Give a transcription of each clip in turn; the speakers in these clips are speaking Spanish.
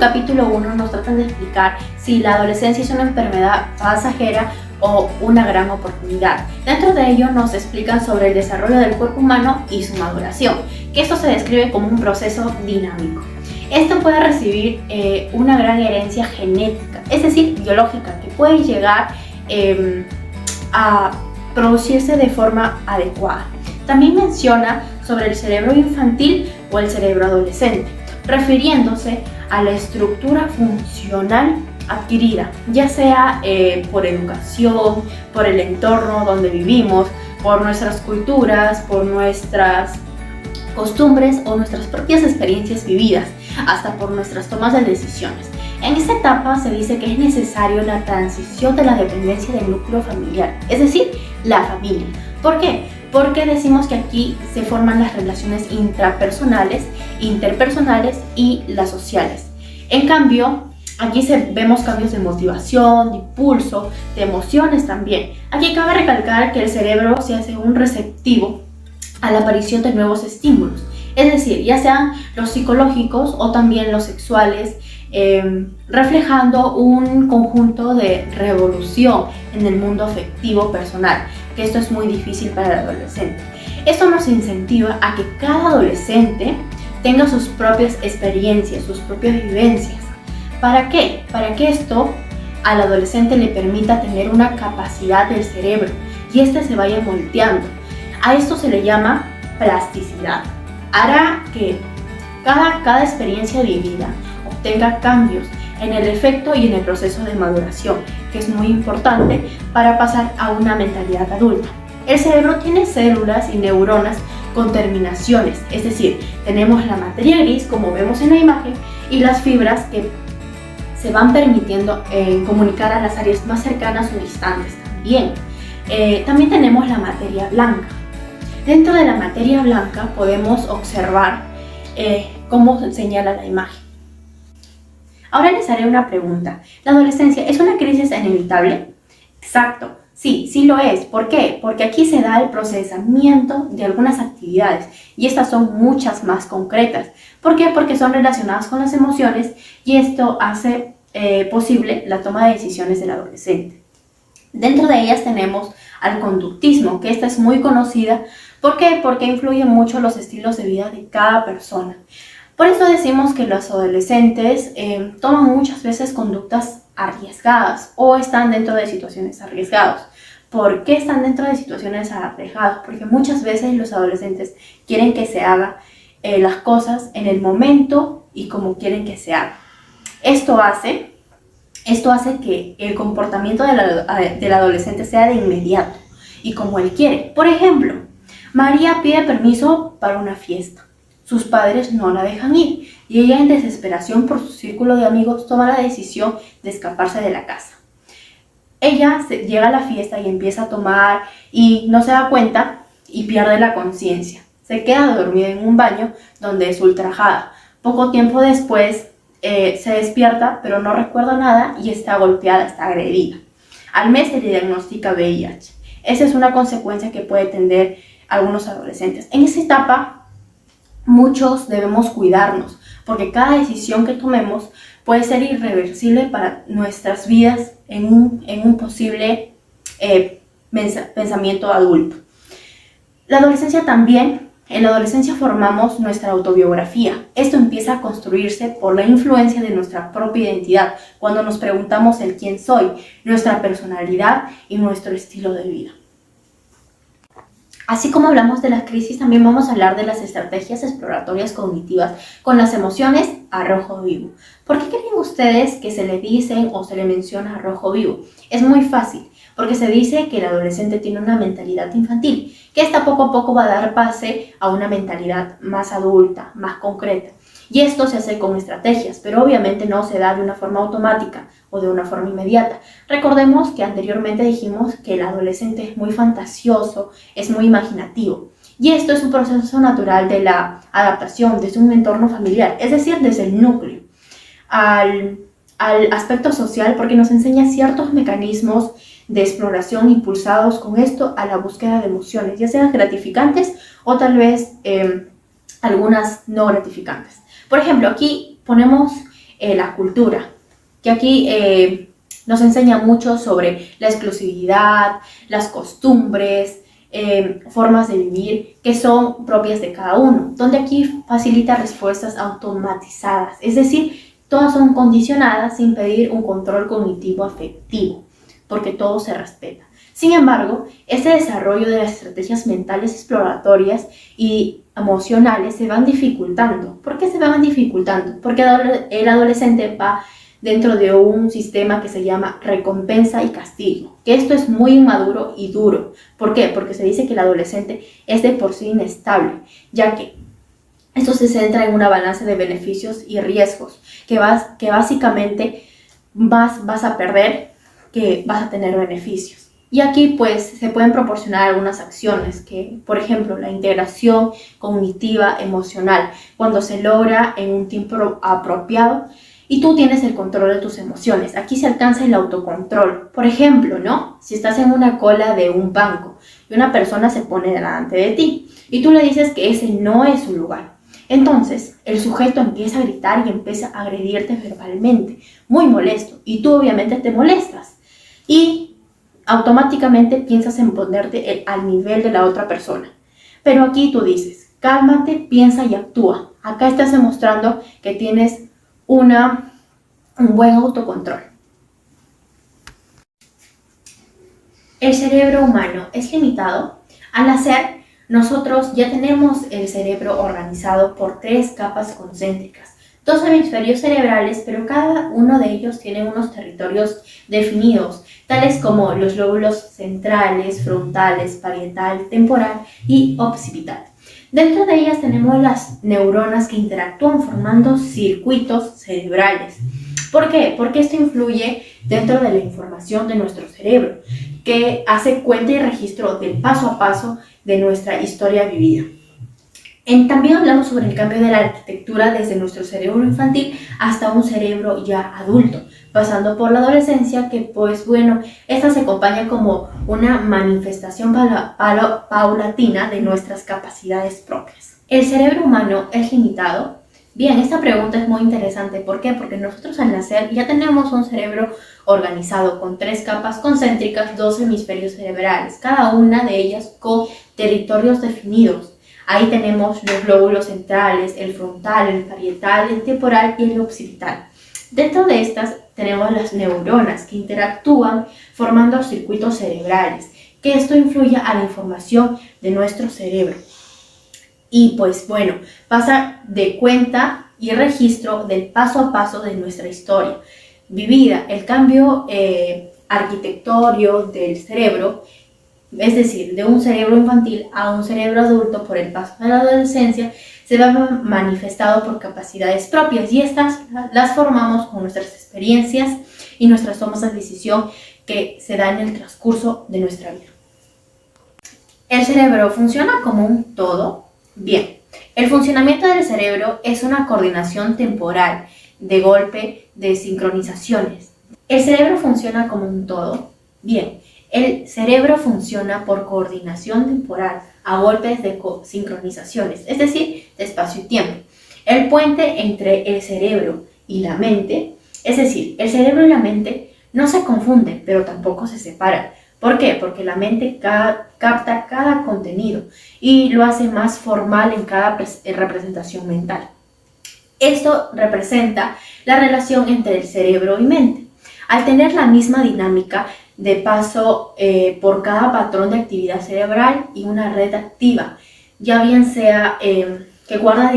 capítulo 1 nos tratan de explicar si la adolescencia es una enfermedad pasajera o una gran oportunidad. Dentro de ello nos explican sobre el desarrollo del cuerpo humano y su maduración, que esto se describe como un proceso dinámico. Esto puede recibir una gran herencia genética, es decir, biológica, que puede llegar a producirse de forma adecuada. También menciona sobre el cerebro infantil o el cerebro adolescente, refiriéndose a la estructura funcional adquirida, ya sea por educación, por el entorno donde vivimos, por nuestras culturas, por nuestras costumbres o nuestras propias experiencias vividas, hasta por nuestras tomas de decisiones. En esta etapa se dice que es necesario la transición de la dependencia del núcleo familiar, es decir, la familia. ¿Por qué? Porque decimos que aquí se forman las relaciones intrapersonales, interpersonales y las sociales. En cambio, aquí vemos cambios de motivación, de impulso, de emociones también. Aquí cabe recalcar que el cerebro se hace un receptivo a la aparición de nuevos estímulos, es decir, ya sean los psicológicos o también los sexuales, reflejando un conjunto de revolución en el mundo afectivo personal, que esto es muy difícil para el adolescente. Esto nos incentiva a que cada adolescente tenga sus propias experiencias, sus propias vivencias. ¿Para qué? Para que esto al adolescente le permita tener una capacidad del cerebro y éste se vaya moldeando. A esto se le llama plasticidad. Hará que cada experiencia vivida obtenga cambios en el efecto y en el proceso de maduración, que es muy importante para pasar a una mentalidad adulta. El cerebro tiene células y neuronas con terminaciones, es decir, tenemos la materia gris, como vemos en la imagen, y las fibras que se van permitiendo comunicar a las áreas más cercanas o distantes también. También tenemos la materia blanca. Dentro de la materia blanca podemos observar cómo señala la imagen. Ahora les haré una pregunta. ¿La adolescencia es una crisis inevitable? Exacto, sí lo es. ¿Por qué? Porque aquí se da el procesamiento de algunas actividades y estas son muchas más concretas. ¿Por qué? Porque son relacionadas con las emociones y esto hace posible la toma de decisiones del adolescente. Dentro de ellas tenemos al conductismo, que esta es muy conocida. ¿Por qué? Porque influyen mucho los estilos de vida de cada persona. Por eso decimos que los adolescentes toman muchas veces conductas arriesgadas o están dentro de situaciones arriesgadas. ¿Por qué están dentro de situaciones arriesgadas? Porque muchas veces los adolescentes quieren que se hagan las cosas en el momento y como quieren que se hagan. Esto hace que el comportamiento del adolescente sea de inmediato y como él quiere. Por ejemplo, María pide permiso para una fiesta. Sus padres no la dejan ir y ella, en desesperación por su círculo de amigos, toma la decisión de escaparse de la casa. Ella llega a la fiesta y empieza a tomar y no se da cuenta y pierde la conciencia. Se queda dormida en un baño donde es ultrajada. Poco tiempo después se despierta, pero no recuerda nada y está golpeada, está agredida. Al mes se le diagnostica VIH. Esa es una consecuencia que puede tener algunos adolescentes. En esta etapa, muchos debemos cuidarnos, porque cada decisión que tomemos puede ser irreversible para nuestras vidas en un posible pensamiento adulto. En la adolescencia formamos nuestra autobiografía. Esto empieza a construirse por la influencia de nuestra propia identidad, cuando nos preguntamos el quién soy, nuestra personalidad y nuestro estilo de vida. Así como hablamos de las crisis, también vamos a hablar de las estrategias exploratorias cognitivas con las emociones a rojo vivo. ¿Por qué creen ustedes que se le dicen o se le menciona a rojo vivo? Es muy fácil, porque se dice que el adolescente tiene una mentalidad infantil, que esta poco a poco va a dar pase a una mentalidad más adulta, más concreta. Y esto se hace con estrategias, pero obviamente no se da de una forma automática o de una forma inmediata. Recordemos que anteriormente dijimos que el adolescente es muy fantasioso, es muy imaginativo. Y esto es un proceso natural de la adaptación desde un entorno familiar, es decir, desde el núcleo, al aspecto social, porque nos enseña ciertos mecanismos de exploración impulsados con esto a la búsqueda de emociones, ya sean gratificantes o tal vez algunas no gratificantes. Por ejemplo, aquí ponemos la cultura, que aquí nos enseña mucho sobre la exclusividad, las costumbres, formas de vivir que son propias de cada uno, donde aquí facilita respuestas automatizadas, es decir, todas son condicionadas sin pedir un control cognitivo afectivo, porque todo se respeta. Sin embargo, este desarrollo de las estrategias mentales exploratorias y emocionales se van dificultando. ¿Por qué se van dificultando? Porque el adolescente va dentro de un sistema que se llama recompensa y castigo, que esto es muy inmaduro y duro. ¿Por qué? Porque se dice que el adolescente es de por sí inestable, ya que esto se centra en una balanza de beneficios y riesgos, que básicamente vas a perder que vas a tener beneficios. Y aquí pues se pueden proporcionar algunas acciones que, por ejemplo, la integración cognitiva emocional, cuando se logra en un tiempo apropiado y tú tienes el control de tus emociones. Aquí se alcanza el autocontrol. Por ejemplo, ¿no? Si estás en una cola de un banco y una persona se pone delante de ti y tú le dices que ese no es su lugar. Entonces, el sujeto empieza a gritar y empieza a agredirte verbalmente, muy molesto, y tú obviamente te molestas. Y automáticamente piensas en ponerte al nivel de la otra persona. Pero aquí tú dices, cálmate, piensa y actúa. Acá estás demostrando que tienes un buen autocontrol. El cerebro humano es limitado. Al nacer, nosotros ya tenemos el cerebro organizado por 3 capas concéntricas, 2 hemisferios cerebrales, pero cada uno de ellos tiene unos territorios definidos, tales como los lóbulos centrales, frontales, parietal, temporal y occipital. Dentro de ellas tenemos las neuronas que interactúan formando circuitos cerebrales. ¿Por qué? Porque esto influye dentro de la información de nuestro cerebro, que hace cuenta y registro del paso a paso de nuestra historia vivida. También hablamos sobre el cambio de la arquitectura desde nuestro cerebro infantil hasta un cerebro ya adulto, pasando por la adolescencia, que pues bueno, esta se acompaña como una manifestación paulatina de nuestras capacidades propias. ¿El cerebro humano es limitado? Bien, esta pregunta es muy interesante. ¿Por qué? Porque nosotros al nacer ya tenemos un cerebro organizado con 3 capas concéntricas, 2 hemisferios cerebrales, cada una de ellas con territorios definidos. Ahí tenemos los lóbulos centrales, el frontal, el parietal, el temporal y el occipital. Dentro de estas tenemos las neuronas que interactúan formando circuitos cerebrales, que esto influye a la información de nuestro cerebro. Y pues bueno, pasa de cuenta y registro del paso a paso de nuestra historia vivida. El cambio arquitectónico del cerebro, es decir, de un cerebro infantil a un cerebro adulto por el paso de la adolescencia, se va manifestado por capacidades propias, y estas las formamos con nuestras experiencias y nuestras tomas de decisión que se dan en el transcurso de nuestra vida. ¿El cerebro funciona como un todo? Bien, el funcionamiento del cerebro es una coordinación temporal, de golpe, de sincronizaciones. ¿El cerebro funciona como un todo? Bien, el cerebro funciona por coordinación temporal, a golpes de sincronizaciones, es decir, de espacio y tiempo. El puente entre el cerebro y la mente, es decir, el cerebro y la mente no se confunden, pero tampoco se separan. ¿Por qué? Porque la mente capta cada contenido y lo hace más formal en cada representación mental. Esto representa la relación entre el cerebro y mente. Al tener la misma dinámica de paso por cada patrón de actividad cerebral y una red activa, ya bien sea que guarda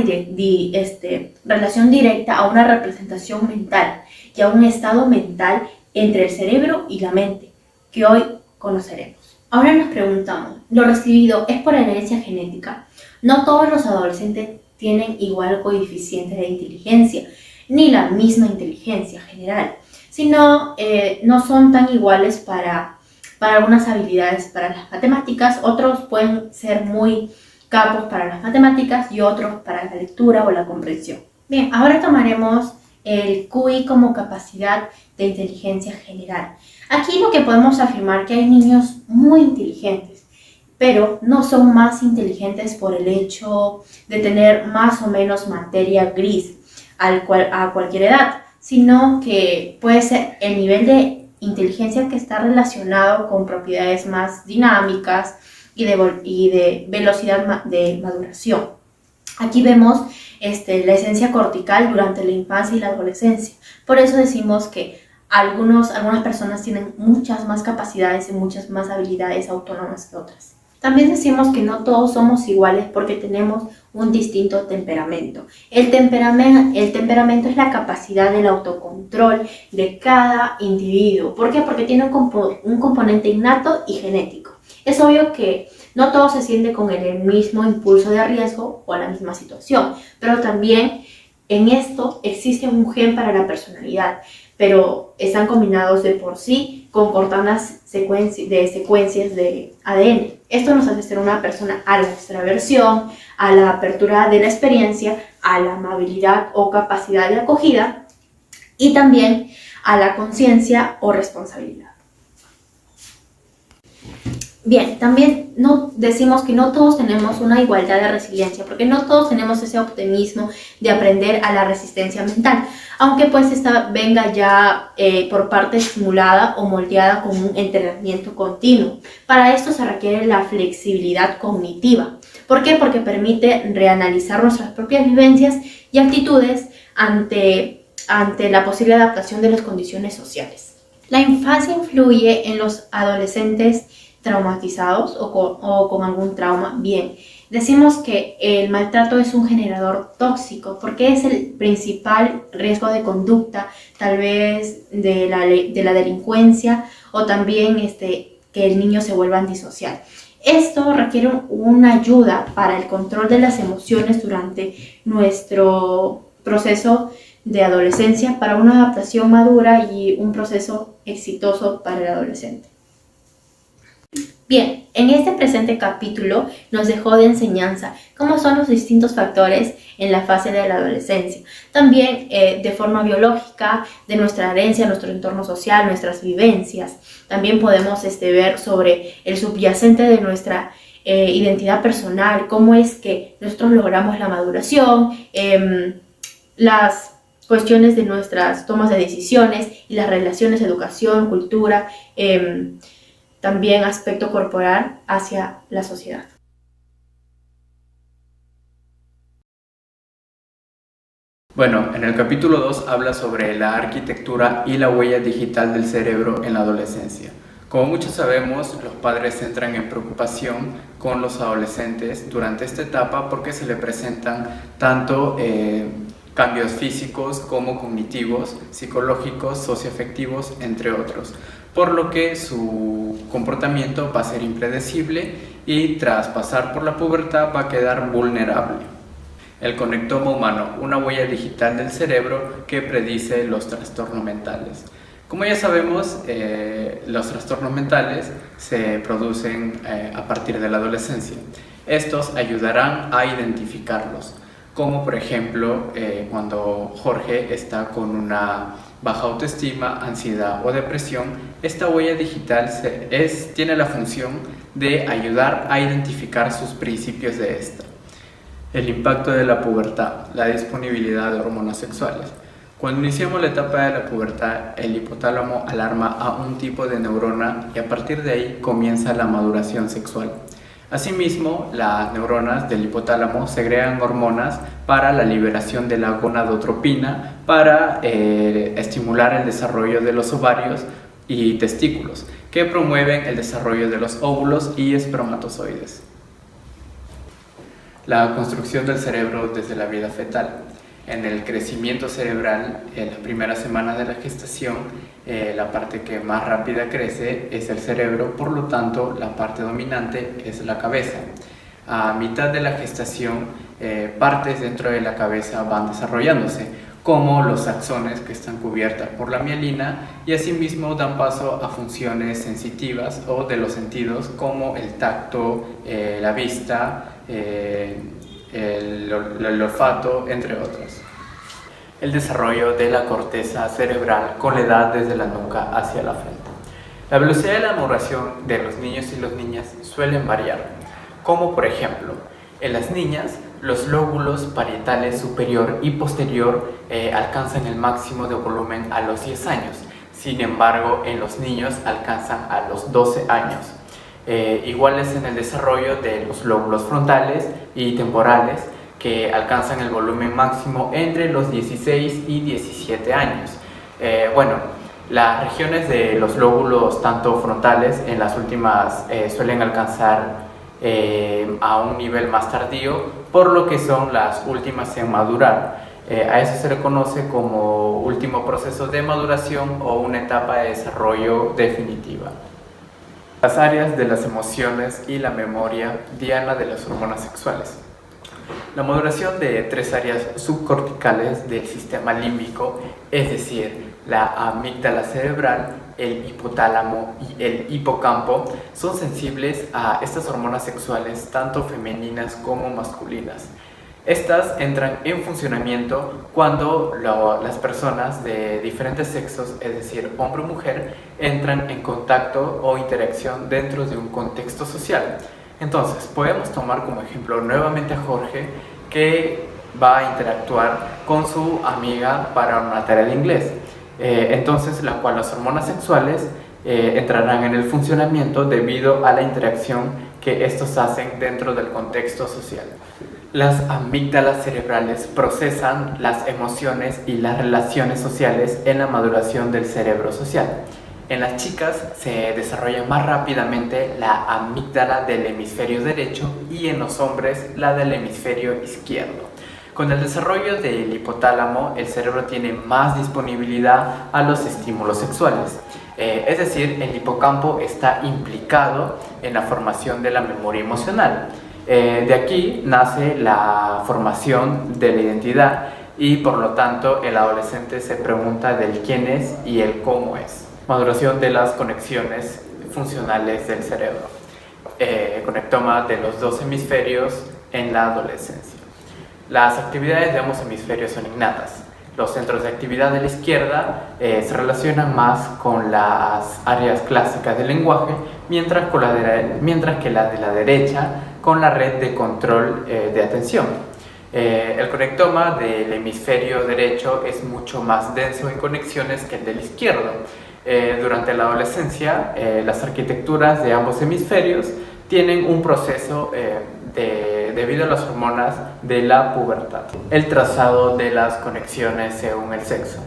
relación directa a una representación mental y a un estado mental entre el cerebro y la mente, que hoy conoceremos. Ahora nos preguntamos, ¿lo recibido es por herencia genética? No todos los adolescentes tienen igual coeficiente de inteligencia, ni la misma inteligencia general, sino no son tan iguales para algunas habilidades para las matemáticas. Otros pueden ser muy capos para las matemáticas y otros para la lectura o la comprensión. Bien, ahora tomaremos el QI como capacidad de inteligencia general. Aquí lo que podemos afirmar que hay niños muy inteligentes, pero no son más inteligentes por el hecho de tener más o menos materia gris a cualquier edad, sino que puede ser el nivel de inteligencia que está relacionado con propiedades más dinámicas y de velocidad de maduración. Aquí vemos la esencia cortical durante la infancia y la adolescencia. Por eso decimos que algunas personas tienen muchas más capacidades y muchas más habilidades autónomas que otras. También decimos que no todos somos iguales porque tenemos un distinto temperamento. El temperamento es la capacidad del autocontrol de cada individuo. ¿Por qué? Porque tiene un componente innato y genético. Es obvio que no todo se siente con el mismo impulso de riesgo o la misma situación, pero también en esto existe un gen para la personalidad, pero están combinados de por sí con cortadas secuencias de ADN. Esto nos hace ser una persona a la extraversión, a la apertura de la experiencia, a la amabilidad o capacidad de acogida y también a la conciencia o responsabilidad. Bien, también decimos que no todos tenemos una igualdad de resiliencia, porque no todos tenemos ese optimismo de aprender a la resistencia mental, aunque pues esta venga ya por parte estimulada o moldeada con un entrenamiento continuo. Para esto se requiere la flexibilidad cognitiva. ¿Por qué? Porque permite reanalizar nuestras propias vivencias y actitudes ante la posible adaptación de las condiciones sociales. La infancia influye en los adolescentes traumatizados o con algún trauma. Bien, decimos que el maltrato es un generador tóxico porque es el principal riesgo de conducta, tal vez de la delincuencia o también que el niño se vuelva antisocial. Esto requiere una ayuda para el control de las emociones durante nuestro proceso de adolescencia para una adaptación madura y un proceso exitoso para el adolescente. Bien, en este presente capítulo nos dejó de enseñanza cómo son los distintos factores en la fase de la adolescencia. También de forma biológica, de nuestra herencia, nuestro entorno social, nuestras vivencias. También podemos ver sobre el subyacente de nuestra identidad personal, cómo es que nosotros logramos la maduración, las cuestiones de nuestras tomas de decisiones y las relaciones, educación, cultura, también aspecto corporal hacia la sociedad. Bueno, en el capítulo 2 habla sobre la arquitectura y la huella digital del cerebro en la adolescencia. Como muchos sabemos, los padres entran en preocupación con los adolescentes durante esta etapa porque se le presentan tanto cambios físicos como cognitivos, psicológicos, socioafectivos, entre otros, por lo que su comportamiento va a ser impredecible y tras pasar por la pubertad va a quedar vulnerable. El conectoma humano, una huella digital del cerebro que predice los trastornos mentales. Como ya sabemos, los trastornos mentales se producen a partir de la adolescencia. Estos ayudarán a identificarlos, como por ejemplo cuando Jorge está con una baja autoestima, ansiedad o depresión. Esta huella digital tiene la función de ayudar a identificar sus principios de esta. El impacto de la pubertad, la disponibilidad de hormonas sexuales. Cuando iniciamos la etapa de la pubertad, el hipotálamo alarma a un tipo de neurona y a partir de ahí comienza la maduración sexual. Asimismo, las neuronas del hipotálamo segregan hormonas para la liberación de la gonadotropina para estimular el desarrollo de los ovarios y testículos, que promueven el desarrollo de los óvulos y espermatozoides. La construcción del cerebro desde la vida fetal. En el crecimiento cerebral, en las primeras semanas de la gestación, la parte que más rápida crece es el cerebro, por lo tanto la parte dominante es la cabeza. A mitad de la gestación, partes dentro de la cabeza van desarrollándose, como los axones que están cubiertas por la mielina y asimismo dan paso a funciones sensitivas o de los sentidos como el tacto, la vista, el olfato, entre otros. El desarrollo de la corteza cerebral con la edad desde la nuca hacia la frente. La velocidad de la maduración de los niños y las niñas suelen variar, como por ejemplo, En las niñas, los lóbulos parietales superior y posterior alcanzan el máximo de volumen a los 10 años. Sin embargo, en los niños alcanzan a los 12 años. Igual es en el desarrollo de los lóbulos frontales y temporales, que alcanzan el volumen máximo entre los 16 y 17 años. Las regiones de los lóbulos, tanto frontales, en las últimas suelen alcanzar a un nivel más tardío, por lo que son las últimas en madurar. A eso se le conoce como último proceso de maduración o una etapa de desarrollo definitiva. Las áreas de las emociones y la memoria diana de las hormonas sexuales. La maduración de 3 áreas subcorticales del sistema límbico, es decir, la amígdala cerebral, el hipotálamo y el hipocampo, son sensibles a estas hormonas sexuales tanto femeninas como masculinas. Estas entran en funcionamiento cuando las personas de diferentes sexos, es decir, hombre o mujer, entran en contacto o interacción dentro de un contexto social. Entonces, podemos tomar como ejemplo nuevamente a Jorge, que va a interactuar con su amiga para una tarea de inglés. Entonces, la cual las hormonas sexuales entrarán en el funcionamiento debido a la interacción que estos hacen dentro del contexto social. Las amígdalas cerebrales procesan las emociones y las relaciones sociales en la maduración del cerebro social. En las chicas se desarrolla más rápidamente la amígdala del hemisferio derecho y en los hombres la del hemisferio izquierdo. Con el desarrollo del hipotálamo, el cerebro tiene más disponibilidad a los estímulos sexuales. Es decir, el hipocampo está implicado en la formación de la memoria emocional. De aquí nace la formación de la identidad y por lo tanto el adolescente se pregunta del quién es y el cómo es. Maduración de las conexiones funcionales del cerebro. Conectoma de los 2 hemisferios en la adolescencia. Las actividades de ambos hemisferios son innatas. Los centros de actividad de la izquierda se relacionan más con las áreas clásicas del lenguaje, mientras que la de la derecha con la red de control de atención. El conectoma del hemisferio derecho es mucho más denso en conexiones que el del izquierdo. Durante la adolescencia, las arquitecturas de ambos hemisferios tienen un proceso debido a las hormonas de la pubertad. El trazado de las conexiones según el sexo.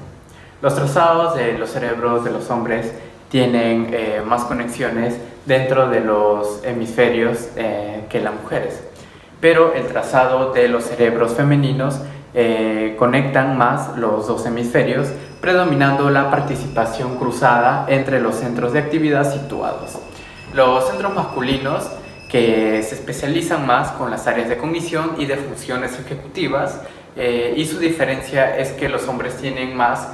Los trazados de los cerebros de los hombres tienen más conexiones dentro de los hemisferios que las mujeres, pero el trazado de los cerebros femeninos conectan más los 2 hemisferios, predominando la participación cruzada entre los centros de actividad situados. Los centros masculinos, que se especializan más con las áreas de cognición y de funciones ejecutivas, y su diferencia es que los hombres tienen más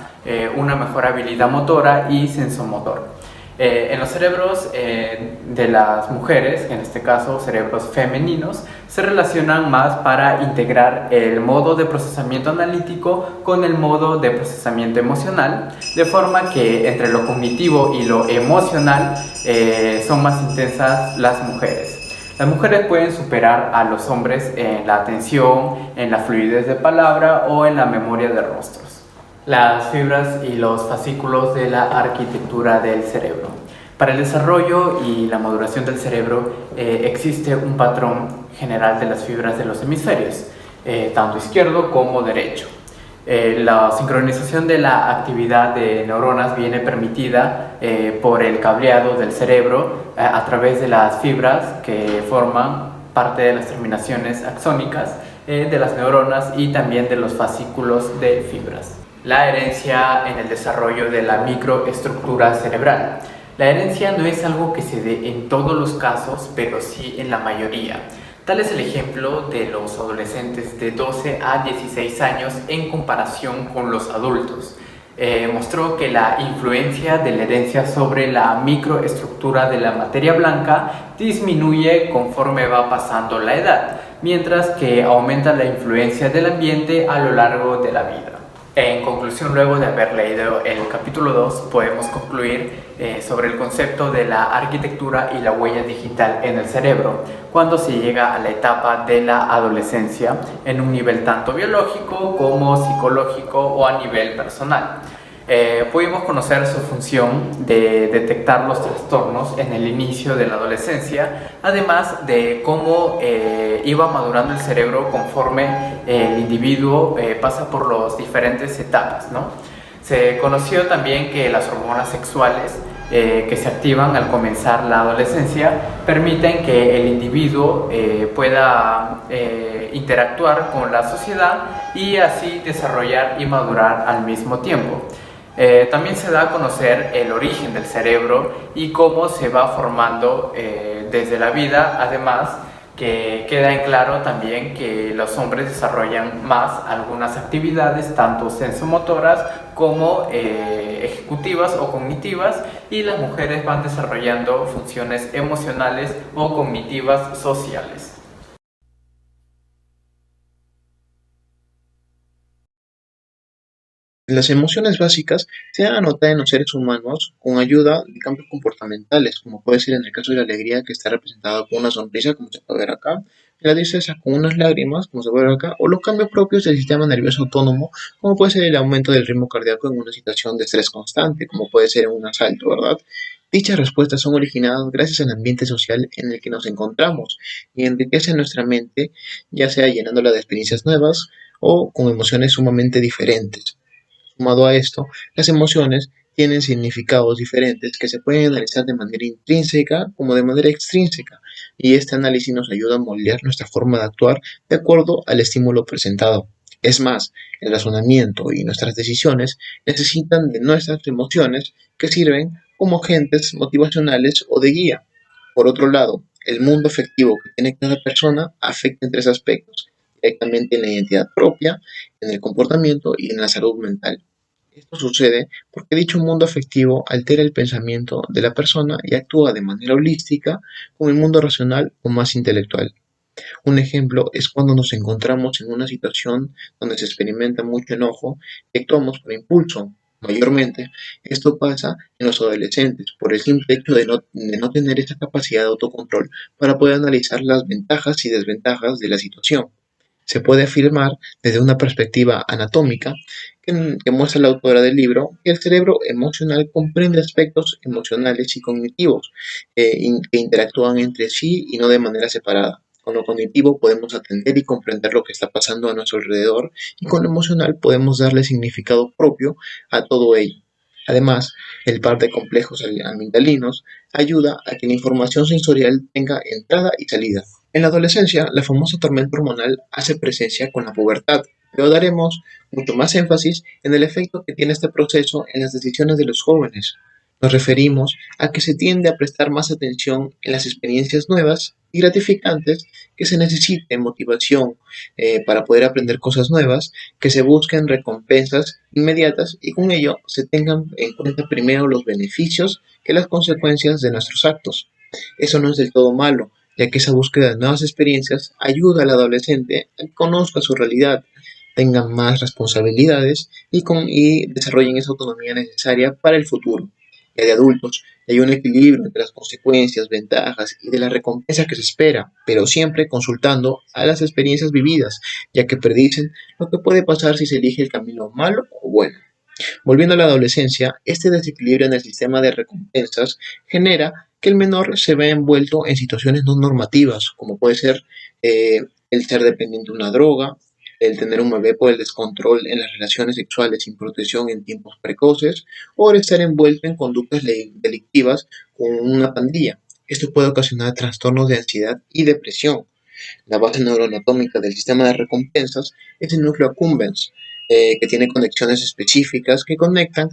una mejor habilidad motora y sensomotor. En los cerebros de las mujeres, en este caso cerebros femeninos, se relacionan más para integrar el modo de procesamiento analítico con el modo de procesamiento emocional, de forma que entre lo cognitivo y lo emocional son más intensas las mujeres. Las mujeres pueden superar a los hombres en la atención, en la fluidez de palabra o en la memoria de rostros. Las fibras y los fascículos de la arquitectura del cerebro. Para el desarrollo y la maduración del cerebro existe un patrón general de las fibras de los hemisferios, tanto izquierdo como derecho. La sincronización de la actividad de neuronas viene permitida por el cableado del cerebro a través de las fibras que forman parte de las terminaciones axónicas de las neuronas y también de los fascículos de fibras. La herencia en el desarrollo de la microestructura cerebral. La herencia no es algo que se dé en todos los casos, pero sí en la mayoría. Tal es el ejemplo de los adolescentes de 12 a 16 años en comparación con los adultos. Mostró que la influencia de la herencia sobre la microestructura de la materia blanca disminuye conforme va pasando la edad, mientras que aumenta la influencia del ambiente a lo largo de la vida. En conclusión, luego de haber leído el capítulo 2, podemos concluir sobre el concepto de la arquitectura y la huella digital en el cerebro, cuando se llega a la etapa de la adolescencia, en un nivel tanto biológico como psicológico o a nivel personal. Pudimos conocer su función de detectar los trastornos en el inicio de la adolescencia, además de cómo iba madurando el cerebro conforme el individuo pasa por las diferentes etapas, ¿no? Se conoció también que las hormonas sexuales que se activan al comenzar la adolescencia permiten que el individuo pueda interactuar con la sociedad y así desarrollar y madurar al mismo tiempo. También se da a conocer el origen del cerebro y cómo se va formando desde la vida, además que queda en claro también que los hombres desarrollan más algunas actividades, tanto sensomotoras como ejecutivas o cognitivas, y las mujeres van desarrollando funciones emocionales o cognitivas sociales. Las emociones básicas se dan a notar en los seres humanos con ayuda de cambios comportamentales, como puede ser en el caso de la alegría, que está representada con una sonrisa, como se puede ver acá, la tristeza con unas lágrimas, como se puede ver acá, o los cambios propios del sistema nervioso autónomo, como puede ser el aumento del ritmo cardíaco en una situación de estrés constante, como puede ser en un asalto, ¿verdad? Dichas respuestas son originadas gracias al ambiente social en el que nos encontramos y enriquecen nuestra mente, ya sea llenándola de experiencias nuevas o con emociones sumamente diferentes. Sumado a esto, las emociones tienen significados diferentes que se pueden analizar de manera intrínseca como de manera extrínseca, y este análisis nos ayuda a moldear nuestra forma de actuar de acuerdo al estímulo presentado. Es más, el razonamiento y nuestras decisiones necesitan de nuestras emociones, que sirven como agentes motivacionales o de guía. Por otro lado, el mundo afectivo que tiene cada persona afecta en tres aspectos: directamente en la identidad propia, en el comportamiento y en la salud mental. Esto sucede porque dicho mundo afectivo altera el pensamiento de la persona y actúa de manera holística con el mundo racional o más intelectual. Un ejemplo es cuando nos encontramos en una situación donde se experimenta mucho enojo y actuamos por impulso. Mayormente, esto pasa en los adolescentes por el simple hecho de no tener esa capacidad de autocontrol para poder analizar las ventajas y desventajas de la situación. Se puede afirmar desde una perspectiva anatómica que muestra la autora del libro que el cerebro emocional comprende aspectos emocionales y cognitivos que interactúan entre sí y no de manera separada. Con lo cognitivo podemos atender y comprender lo que está pasando a nuestro alrededor, y con lo emocional podemos darle significado propio a todo ello. Además, el par de complejos amigdalinos ayuda a que la información sensorial tenga entrada y salida. En la adolescencia, la famosa tormenta hormonal hace presencia con la pubertad, pero daremos mucho más énfasis en el efecto que tiene este proceso en las decisiones de los jóvenes. Nos referimos a que se tiende a prestar más atención en las experiencias nuevas y gratificantes, que se necesite motivación para poder aprender cosas nuevas, que se busquen recompensas inmediatas y con ello se tengan en cuenta primero los beneficios que las consecuencias de nuestros actos. Eso no es del todo malo, ya que esa búsqueda de nuevas experiencias ayuda al adolescente a que conozca su realidad, tenga más responsabilidades y desarrollen esa autonomía necesaria para el futuro. Ya de adultos, hay un equilibrio entre las consecuencias, ventajas y de la recompensa que se espera, pero siempre consultando a las experiencias vividas, ya que predicen lo que puede pasar si se elige el camino malo o bueno. Volviendo a la adolescencia, este desequilibrio en el sistema de recompensas genera que el menor se vea envuelto en situaciones no normativas, como puede ser el ser dependiente de una droga, el tener un bebé por el descontrol en las relaciones sexuales sin protección en tiempos precoces, o el estar envuelto en conductas delictivas con una pandilla. Esto puede ocasionar trastornos de ansiedad y depresión. La base neuroanatómica del sistema de recompensas es el núcleo accumbens, que tiene conexiones específicas que conecta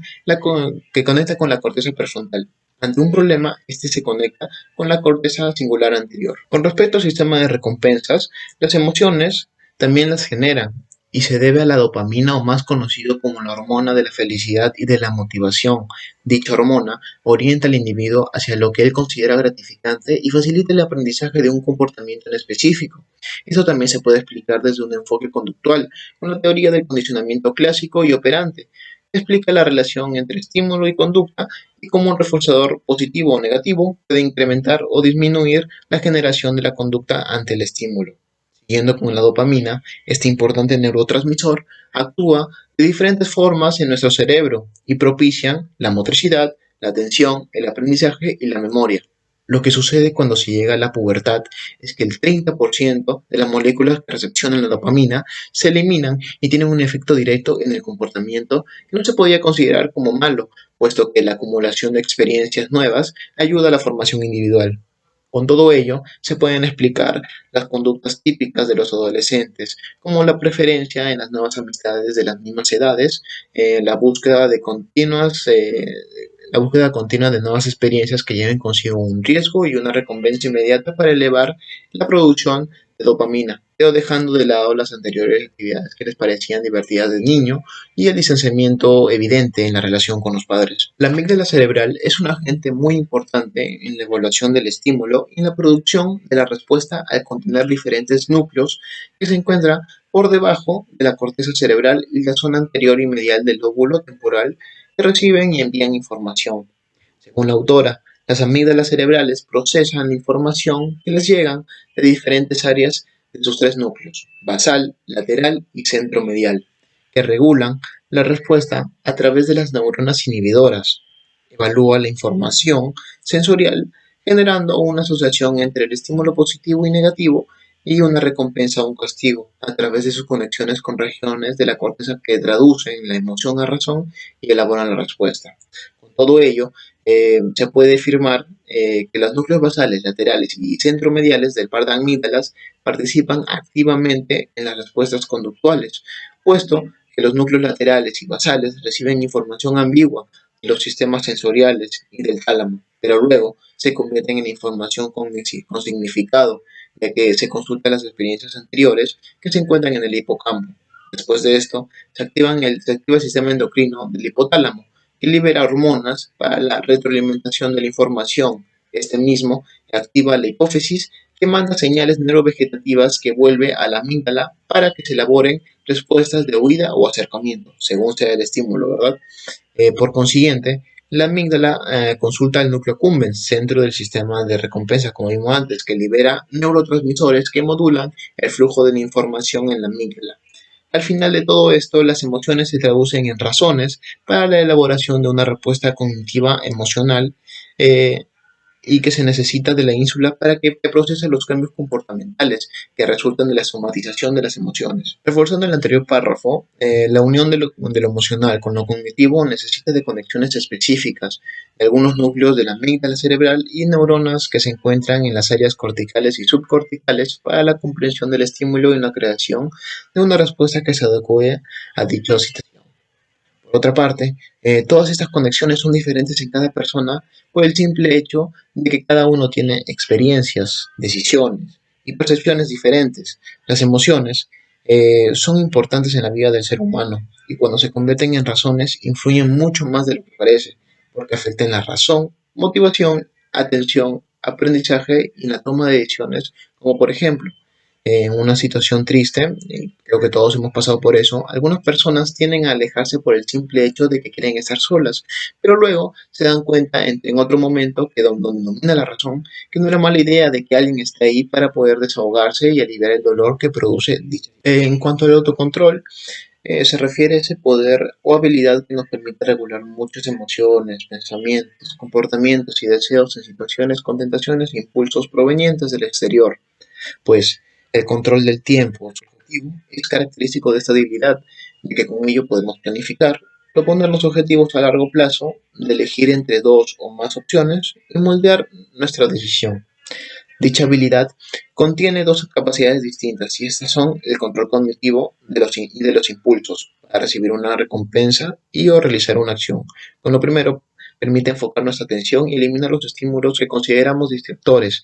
con la corteza prefrontal. Ante un problema, este se conecta con la corteza singular anterior. Con respecto al sistema de recompensas, las emociones también las generan. y se debe a la dopamina o más conocido como la hormona de la felicidad y de la motivación. Dicha hormona orienta al individuo hacia lo que él considera gratificante y facilita el aprendizaje de un comportamiento en específico. Eso también se puede explicar desde un enfoque conductual, con la teoría del condicionamiento clásico y operante, que explica la relación entre estímulo y conducta y cómo un reforzador positivo o negativo puede incrementar o disminuir la generación de la conducta ante el estímulo. Siguiendo con la dopamina, este importante neurotransmisor actúa de diferentes formas en nuestro cerebro y propician la motricidad, la atención, el aprendizaje y la memoria. Lo que sucede cuando se llega a la pubertad es que el 30% de las moléculas que recepcionan la dopamina se eliminan y tienen un efecto directo en el comportamiento que no se podía considerar como malo, puesto que la acumulación de experiencias nuevas ayuda a la formación individual. Con todo ello, se pueden explicar las conductas típicas de los adolescentes, como la preferencia en las nuevas amistades de las mismas edades, la búsqueda de la búsqueda continua de nuevas experiencias que lleven consigo un riesgo y una recompensa inmediata para elevar la producción de dopamina, pero dejando de lado las anteriores actividades que les parecían divertidas de niño y el distanciamiento evidente en la relación con los padres. La amígdala cerebral es un agente muy importante en la evaluación del estímulo y en la producción de la respuesta al contener diferentes núcleos que se encuentran por debajo de la corteza cerebral y la zona anterior y medial del lóbulo temporal que reciben y envían información. Según la autora, las amígdalas cerebrales procesan la información que les llegan de diferentes áreas de sus tres núcleos, basal, lateral y centromedial, que regulan la respuesta a través de las neuronas inhibidoras. Evalúa la información sensorial generando una asociación entre el estímulo positivo y negativo y una recompensa o un castigo a través de sus conexiones con regiones de la corteza que traducen la emoción a razón y elaboran la respuesta. Con todo ello, se puede afirmar que los núcleos basales, laterales y centromediales del par de amígdalas participan activamente en las respuestas conductuales, puesto que los núcleos laterales y basales reciben información ambigua de los sistemas sensoriales y del tálamo, pero luego se convierten en información con significado, ya que se consultan las experiencias anteriores que se encuentran en el hipocampo. Después de esto, se activa el sistema endocrino del hipotálamo, que libera hormonas para la retroalimentación de la información. Este mismo activa la hipófisis, que manda señales neurovegetativas que vuelve a la amígdala para que se elaboren respuestas de huida o acercamiento, según sea el estímulo, ¿verdad? Por consiguiente, la amígdala consulta el núcleo accumbens, centro del sistema de recompensa, como vimos antes, que libera neurotransmisores que modulan el flujo de la información en la amígdala. Al final de todo esto, las emociones se traducen en razones para la elaboración de una respuesta cognitiva emocional y que se necesita de la ínsula para que procese los cambios comportamentales que resultan de la somatización de las emociones. Reforzando el anterior párrafo, la unión de lo emocional con lo cognitivo necesita de conexiones específicas de algunos núcleos de la amígdala cerebral y neuronas que se encuentran en las áreas corticales y subcorticales para la comprensión del estímulo y la creación de una respuesta que se adecue a dicha situación. Por otra parte, todas estas conexiones son diferentes en cada persona por el simple hecho de que cada uno tiene experiencias, decisiones y percepciones diferentes. Las emociones son importantes en la vida del ser humano y cuando se convierten en razones influyen mucho más de lo que parece, porque afectan la razón, motivación, atención, aprendizaje y la toma de decisiones, como por ejemplo, en una situación triste, creo que todos hemos pasado por eso, algunas personas tienden a alejarse por el simple hecho de que quieren estar solas, pero luego se dan cuenta en otro momento que donde domina la razón, que no era mala idea de que alguien esté ahí para poder desahogarse y aliviar el dolor que produce dicha. En cuanto al autocontrol, se refiere a ese poder o habilidad que nos permite regular muchas emociones, pensamientos, comportamientos y deseos en situaciones con tentaciones e impulsos provenientes del exterior, pues el control del tiempo subjetivo es característico de esta habilidad, ya que con ello podemos planificar, proponer los objetivos a largo plazo, de elegir entre dos o más opciones y moldear nuestra decisión. Dicha habilidad contiene dos capacidades distintas y estas son el control cognitivo de los impulsos para recibir una recompensa y o realizar una acción. Con lo primero, permite enfocar nuestra atención y eliminar los estímulos que consideramos distractores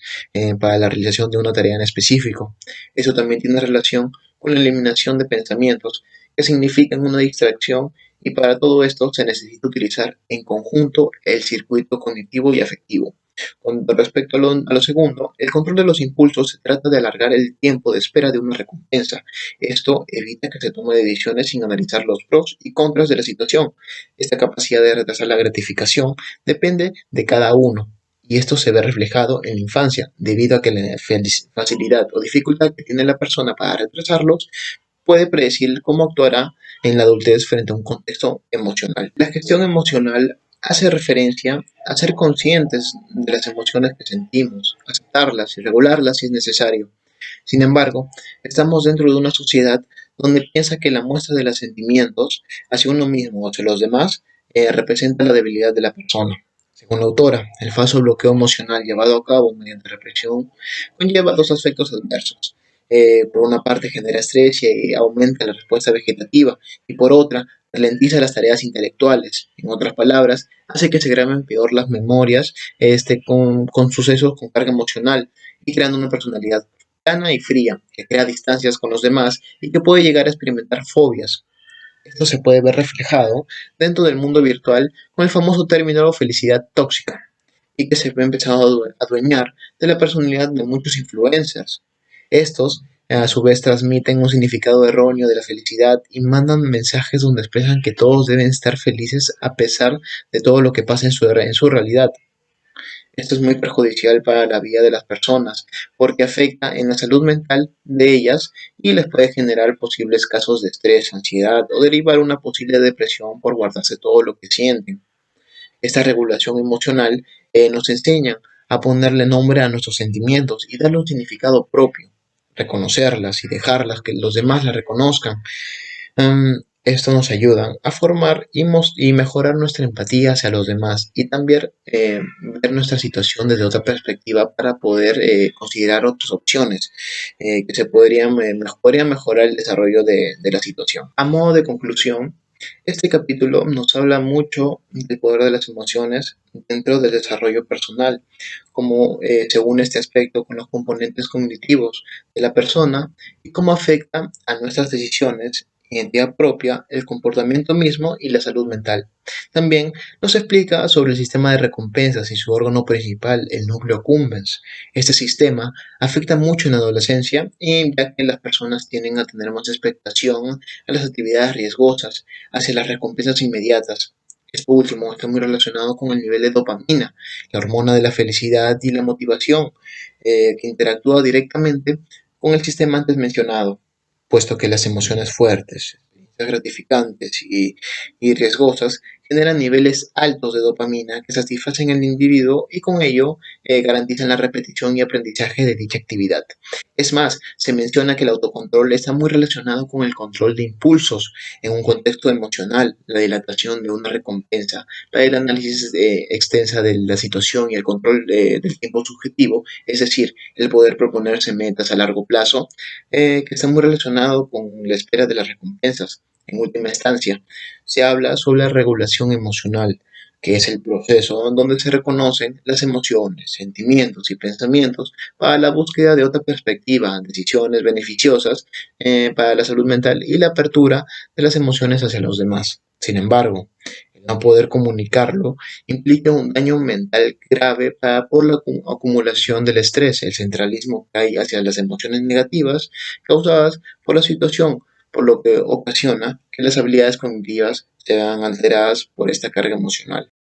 para la realización de una tarea en específico. Eso también tiene relación con la eliminación de pensamientos que significan una distracción y para todo esto se necesita utilizar en conjunto el circuito cognitivo y afectivo. Con respecto a lo segundo, el control de los impulsos se trata de alargar el tiempo de espera de una recompensa. Esto evita que se tomen decisiones sin analizar los pros y contras de la situación. Esta capacidad de retrasar la gratificación depende de cada uno. Y esto se ve reflejado en la infancia, debido a que la facilidad o dificultad que tiene la persona para retrasarlos puede predecir cómo actuará en la adultez frente a un contexto emocional. La gestión emocional hace referencia a ser conscientes de las emociones que sentimos, aceptarlas y regularlas si es necesario. Sin embargo, estamos dentro de una sociedad donde piensa que la muestra de los sentimientos hacia uno mismo o hacia los demás representa la debilidad de la persona. Según la autora, el falso bloqueo emocional llevado a cabo mediante represión conlleva dos aspectos adversos. Por una parte genera estrés y aumenta la respuesta vegetativa y por otra ralentiza las tareas intelectuales. En otras palabras, hace que se graben peor las memorias con sucesos con carga emocional y creando una personalidad plana y fría que crea distancias con los demás y que puede llegar a experimentar fobias. Esto se puede ver reflejado dentro del mundo virtual con el famoso término felicidad tóxica y que se ha empezado a adueñar de la personalidad de muchos influencers. Estos, a su vez, transmiten un significado erróneo de la felicidad y mandan mensajes donde expresan que todos deben estar felices a pesar de todo lo que pasa en su realidad. Esto es muy perjudicial para la vida de las personas porque afecta en la salud mental de ellas y les puede generar posibles casos de estrés, ansiedad o derivar una posible depresión por guardarse todo lo que sienten. Esta regulación emocional nos enseña a ponerle nombre a nuestros sentimientos y darle un significado propio, reconocerlas y dejarlas que los demás las reconozcan. Esto nos ayuda a formar y mejorar nuestra empatía hacia los demás y también ver nuestra situación desde otra perspectiva para poder considerar otras opciones que podrían mejorar el desarrollo de la situación. A modo de conclusión, este capítulo nos habla mucho del poder de las emociones dentro del desarrollo personal, como se une este aspecto con los componentes cognitivos de la persona y cómo afecta a nuestras decisiones, identidad propia, el comportamiento mismo y la salud mental. También nos explica sobre el sistema de recompensas y su órgano principal, el núcleo accumbens. Este sistema afecta mucho en la adolescencia y ya que las personas tienden a tener más expectación a las actividades riesgosas, hacia las recompensas inmediatas. Esto último está muy relacionado con el nivel de dopamina, la hormona de la felicidad y la motivación, que interactúa directamente con el sistema antes mencionado, puesto que las emociones fuertes, gratificantes y riesgosas generan niveles altos de dopamina que satisfacen al individuo y con ello garantizan la repetición y aprendizaje de dicha actividad. Es más, se menciona que el autocontrol está muy relacionado con el control de impulsos en un contexto emocional, la dilatación de una recompensa, el análisis extensa de la situación y el control del tiempo subjetivo, es decir, el poder proponerse metas a largo plazo, que está muy relacionado con la espera de las recompensas. En última instancia, se habla sobre la regulación emocional, que es el proceso en donde se reconocen las emociones, sentimientos y pensamientos para la búsqueda de otra perspectiva, decisiones beneficiosas para la salud mental y la apertura de las emociones hacia los demás. Sin embargo, el no poder comunicarlo implica un daño mental grave por la acumulación del estrés, el centralismo que hay hacia las emociones negativas causadas por la situación, por lo que ocasiona que las habilidades cognitivas se vean alteradas por esta carga emocional.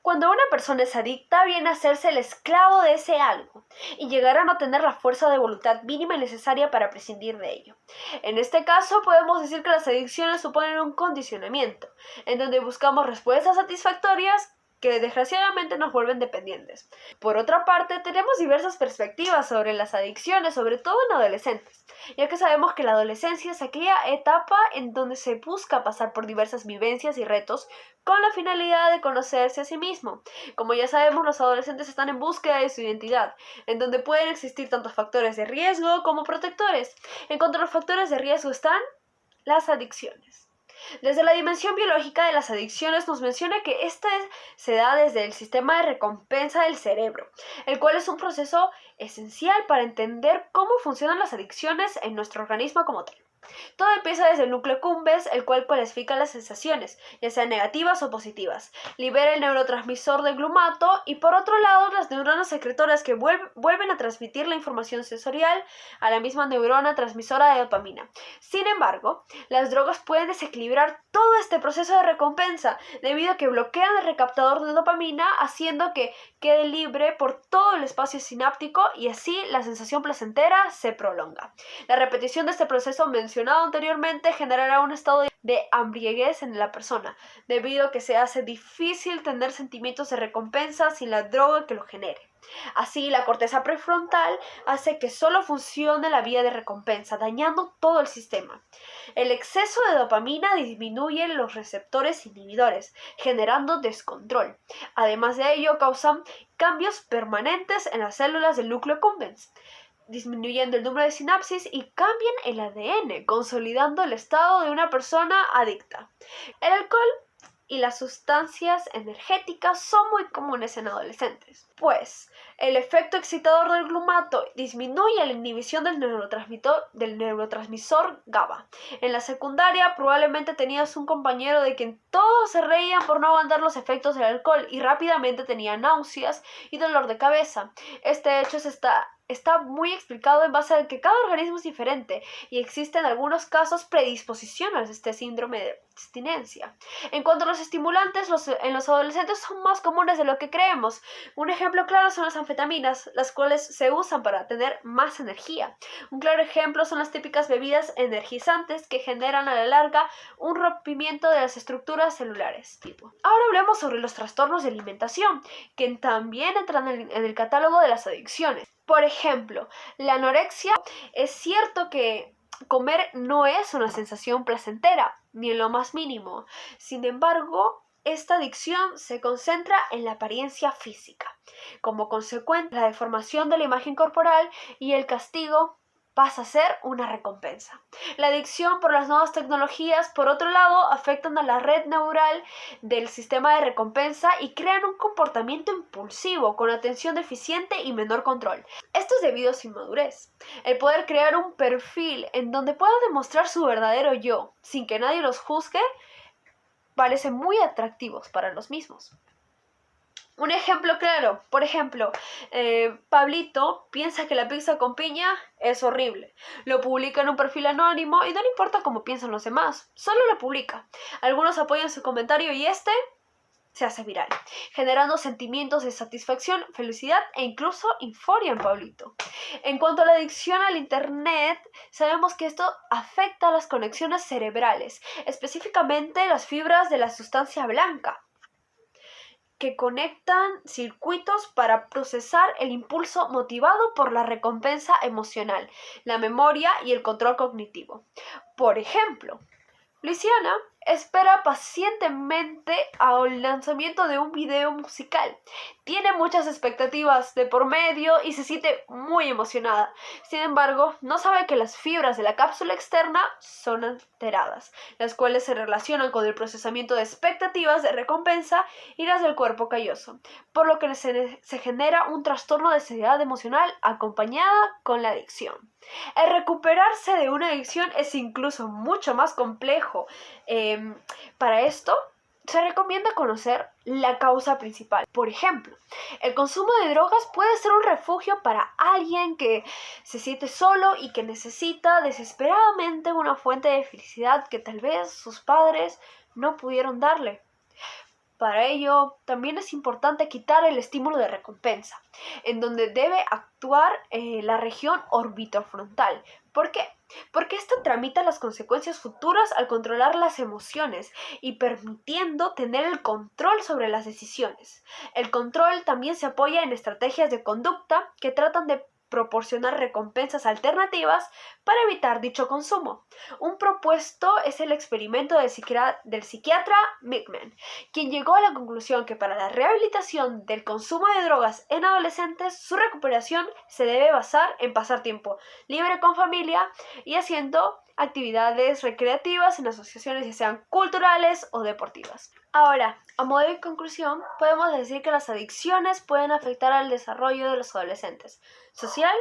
Cuando una persona es adicta, viene a hacerse el esclavo de ese algo y llegar a no tener la fuerza de voluntad mínima y necesaria para prescindir de ello. En este caso, podemos decir que las adicciones suponen un condicionamiento, en donde buscamos respuestas satisfactorias que desgraciadamente nos vuelven dependientes. Por otra parte, tenemos diversas perspectivas sobre las adicciones, sobre todo en adolescentes, ya que sabemos que la adolescencia es aquella etapa en donde se busca pasar por diversas vivencias y retos con la finalidad de conocerse a sí mismo. Como ya sabemos, los adolescentes están en búsqueda de su identidad, en donde pueden existir tantos factores de riesgo como protectores. En cuanto a los factores de riesgo están las adicciones. Desde la dimensión biológica de las adicciones nos menciona que esta se da desde el sistema de recompensa del cerebro, el cual es un proceso esencial para entender cómo funcionan las adicciones en nuestro organismo como tal. Todo empieza desde el núcleo accumbens, el cual clasifica las sensaciones, ya sean negativas o positivas. Libera el neurotransmisor del glumato y por otro lado las neuronas secretoras que vuelven a transmitir la información sensorial a la misma neurona transmisora de dopamina. Sin embargo, las drogas pueden desequilibrar todo este proceso de recompensa debido a que bloquean el recaptador de dopamina, haciendo que quede libre por todo el espacio sináptico y así la sensación placentera se prolonga. La repetición de este proceso mencionado anteriormente generará un estado de embriaguez en la persona, debido a que se hace difícil tener sentimientos de recompensa sin la droga que lo genere. Así, la corteza prefrontal hace que solo funcione la vía de recompensa, dañando todo el sistema. El exceso de dopamina disminuye los receptores inhibidores, generando descontrol. Además de ello, causan cambios permanentes en las células del núcleo accumbens, disminuyendo el número de sinapsis y cambian el ADN, consolidando el estado de una persona adicta. El alcohol y las sustancias energéticas son muy comunes en adolescentes, pues el efecto excitador del glumato disminuye la inhibición del neurotransmisor GABA. En la secundaria probablemente tenías un compañero de quien todos se reían por no aguantar los efectos del alcohol y rápidamente tenía náuseas y dolor de cabeza. Este hecho está muy explicado en base a que cada organismo es diferente y existen algunos casos predisposiciones a este síndrome de abstinencia. En cuanto a los estimulantes, en los adolescentes son más comunes de lo que creemos. Un ejemplo claro son las anfetaminas, las cuales se usan para tener más energía. Un claro ejemplo son las típicas bebidas energizantes que generan a la larga un rompimiento de las estructuras celulares. Ahora hablemos sobre los trastornos de alimentación, que también entran en el catálogo de las adicciones. Por ejemplo, la anorexia. Es cierto que comer no es una sensación placentera, ni en lo más mínimo. Sin embargo, esta adicción se concentra en la apariencia física. Como consecuencia, la deformación de la imagen corporal y el castigo pasa a ser una recompensa. La adicción por las nuevas tecnologías, por otro lado, afectan a la red neural del sistema de recompensa y crean un comportamiento impulsivo con atención deficiente y menor control. Esto es debido a su inmadurez. El poder crear un perfil en donde pueda demostrar su verdadero yo, sin que nadie los juzgue, parece muy atractivos para los mismos. Un ejemplo claro, por ejemplo, Pablito piensa que la pizza con piña es horrible. Lo publica en un perfil anónimo y no le importa cómo piensan los demás, solo lo publica. Algunos apoyan su comentario y se hace viral, generando sentimientos de satisfacción, felicidad e incluso euforia en Pablito. En cuanto a la adicción al internet, sabemos que esto afecta a las conexiones cerebrales, específicamente las fibras de la sustancia blanca, que conectan circuitos para procesar el impulso motivado por la recompensa emocional, la memoria y el control cognitivo. Por ejemplo, Luciana espera pacientemente al lanzamiento de un video musical. Tiene muchas expectativas de por medio y se siente muy emocionada. Sin embargo, no sabe que las fibras de la cápsula externa son alteradas, las cuales se relacionan con el procesamiento de expectativas de recompensa y las del cuerpo calloso, por lo que se genera un trastorno de ansiedad emocional acompañada con la adicción. El recuperarse de una adicción es incluso mucho más complejo. Para esto, se recomienda conocer la causa principal. Por ejemplo, el consumo de drogas puede ser un refugio para alguien que se siente solo y que necesita desesperadamente una fuente de felicidad que tal vez sus padres no pudieron darle. Para ello, también es importante quitar el estímulo de recompensa, en donde debe actuar la región orbitofrontal. ¿Por qué? Porque esto tramita las consecuencias futuras al controlar las emociones y permitiendo tener el control sobre las decisiones. El control también se apoya en estrategias de conducta que tratan de proporcionar recompensas alternativas para evitar dicho consumo. Un propuesto es el experimento del psiquiatra Mickman, quien llegó a la conclusión que para la rehabilitación del consumo de drogas en adolescentes, su recuperación se debe basar en pasar tiempo libre con familia y haciendo actividades recreativas en asociaciones ya sean culturales o deportivas. Ahora, a modo de conclusión, podemos decir que las adicciones pueden afectar al desarrollo de los adolescentes, social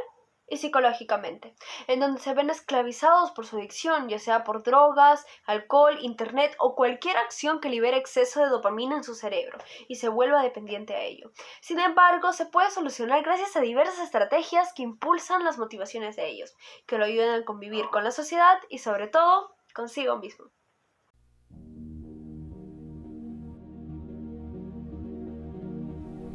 y psicológicamente, en donde se ven esclavizados por su adicción, ya sea por drogas, alcohol, internet o cualquier acción que libere exceso de dopamina en su cerebro y se vuelva dependiente a ello. Sin embargo, se puede solucionar gracias a diversas estrategias que impulsan las motivaciones de ellos, que lo ayudan a convivir con la sociedad y sobre todo consigo mismo.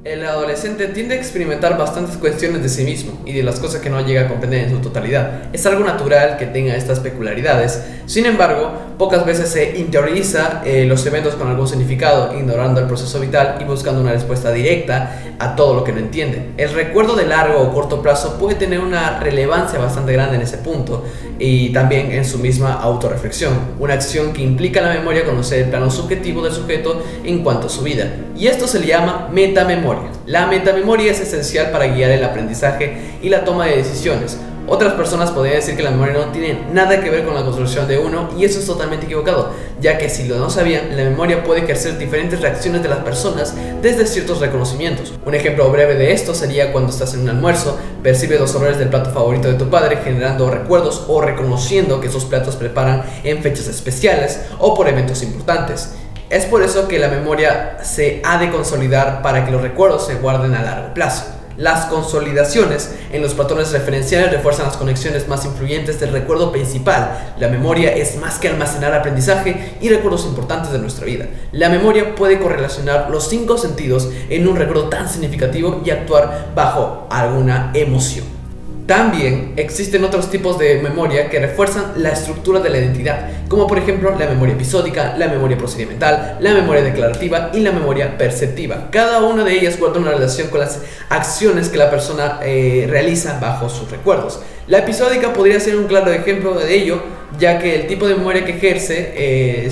El adolescente tiende a experimentar bastantes cuestiones de sí mismo y de las cosas que no llega a comprender en su totalidad. Es algo natural que tenga estas peculiaridades. Sin embargo, pocas veces se interioriza los eventos con algún significado, ignorando el proceso vital y buscando una respuesta directa a todo lo que no entiende. El recuerdo de largo o corto plazo puede tener una relevancia bastante grande en ese punto y también en su misma autorreflexión. Una acción que implica la memoria conocer el plano subjetivo del sujeto en cuanto a su vida. Y esto se le llama metamemoria. La metamemoria es esencial para guiar el aprendizaje y la toma de decisiones. Otras personas podrían decir que la memoria no tiene nada que ver con la construcción de uno, y eso es totalmente equivocado, ya que si lo no sabían, la memoria puede ejercer diferentes reacciones de las personas desde ciertos reconocimientos. Un ejemplo breve de esto sería cuando estás en un almuerzo, percibes los olores del plato favorito de tu padre, generando recuerdos o reconociendo que esos platos preparan en fechas especiales o por eventos importantes. Es por eso que la memoria se ha de consolidar para que los recuerdos se guarden a largo plazo. Las consolidaciones en los patrones referenciales refuerzan las conexiones más influyentes del recuerdo principal. La memoria es más que almacenar aprendizaje y recuerdos importantes de nuestra vida. La memoria puede correlacionar los 5 sentidos en un recuerdo tan significativo y actuar bajo alguna emoción. También existen otros tipos de memoria que refuerzan la estructura de la identidad, como por ejemplo la memoria episódica, la memoria procedimental, la memoria declarativa y la memoria perceptiva. Cada una de ellas guarda una relación con las acciones que la persona realiza bajo sus recuerdos. La episódica podría ser un claro ejemplo de ello, ya que el tipo de memoria que ejerce,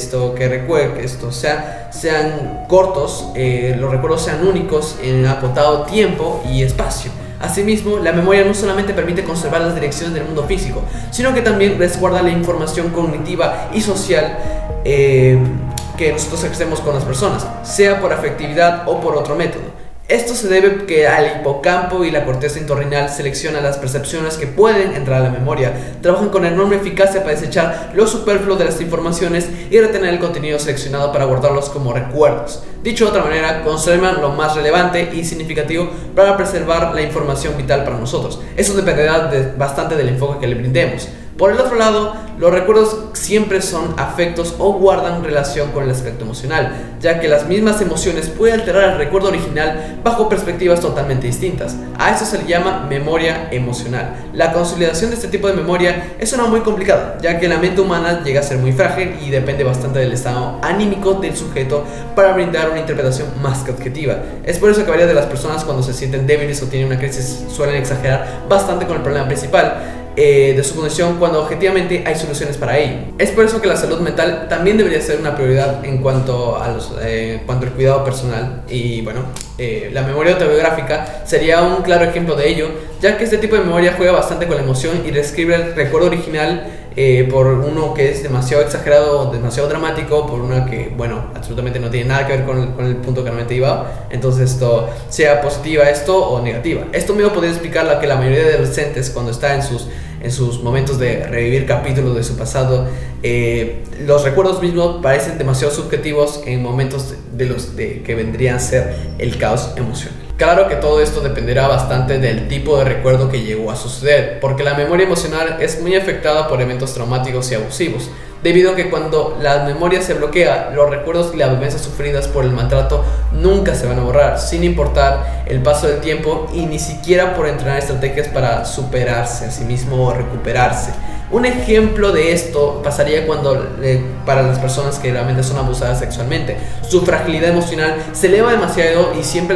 sean cortos, los recuerdos sean únicos en acotado tiempo y espacio. Asimismo, la memoria no solamente permite conservar las direcciones del mundo físico, sino que también resguarda la información cognitiva y social que nosotros ejercemos con las personas, sea por afectividad o por otro método. Esto se debe que al hipocampo y la corteza entorrinal seleccionan las percepciones que pueden entrar a la memoria, trabajan con enorme eficacia para desechar lo superfluo de las informaciones y retener el contenido seleccionado para guardarlos como recuerdos. Dicho de otra manera, conservan lo más relevante y significativo para preservar la información vital para nosotros. Eso dependerá bastante del enfoque que le brindemos. Por el otro lado, los recuerdos siempre son afectos o guardan relación con el aspecto emocional, ya que las mismas emociones pueden alterar el recuerdo original bajo perspectivas totalmente distintas. A eso se le llama memoria emocional. La consolidación de este tipo de memoria es una muy complicada, ya que la mente humana llega a ser muy frágil y depende bastante del estado anímico del sujeto para brindar una interpretación más que objetiva. Es por eso que varias de las personas, cuando se sienten débiles o tienen una crisis, suelen exagerar bastante con el problema principal de su condición, cuando objetivamente hay soluciones para ello. Es por eso que la salud mental también debería ser una prioridad en cuanto al cuidado personal. Y bueno, la memoria autobiográfica sería un claro ejemplo de ello, ya que este tipo de memoria juega bastante con la emoción y reescribe el recuerdo original por uno que es demasiado exagerado o demasiado dramático, por una que, bueno, absolutamente no tiene nada que ver con el punto que realmente iba. Entonces, esto sea positiva o negativa. Esto mismo podría explicar que la mayoría de adolescentes, cuando está en sus momentos de revivir capítulos de su pasado, los recuerdos mismos parecen demasiado subjetivos en momentos que vendrían a ser el caos emocional. Claro que todo esto dependerá bastante del tipo de recuerdo que llegó a suceder, porque la memoria emocional es muy afectada por eventos traumáticos y abusivos, debido a que cuando la memoria se bloquea, los recuerdos y las vivencias sufridas por el maltrato nunca se van a borrar, sin importar el paso del tiempo y ni siquiera por entrenar estrategias para superarse a sí mismo o recuperarse. Un ejemplo de esto pasaría para las personas que realmente son abusadas sexualmente. Su fragilidad emocional se eleva demasiado y siente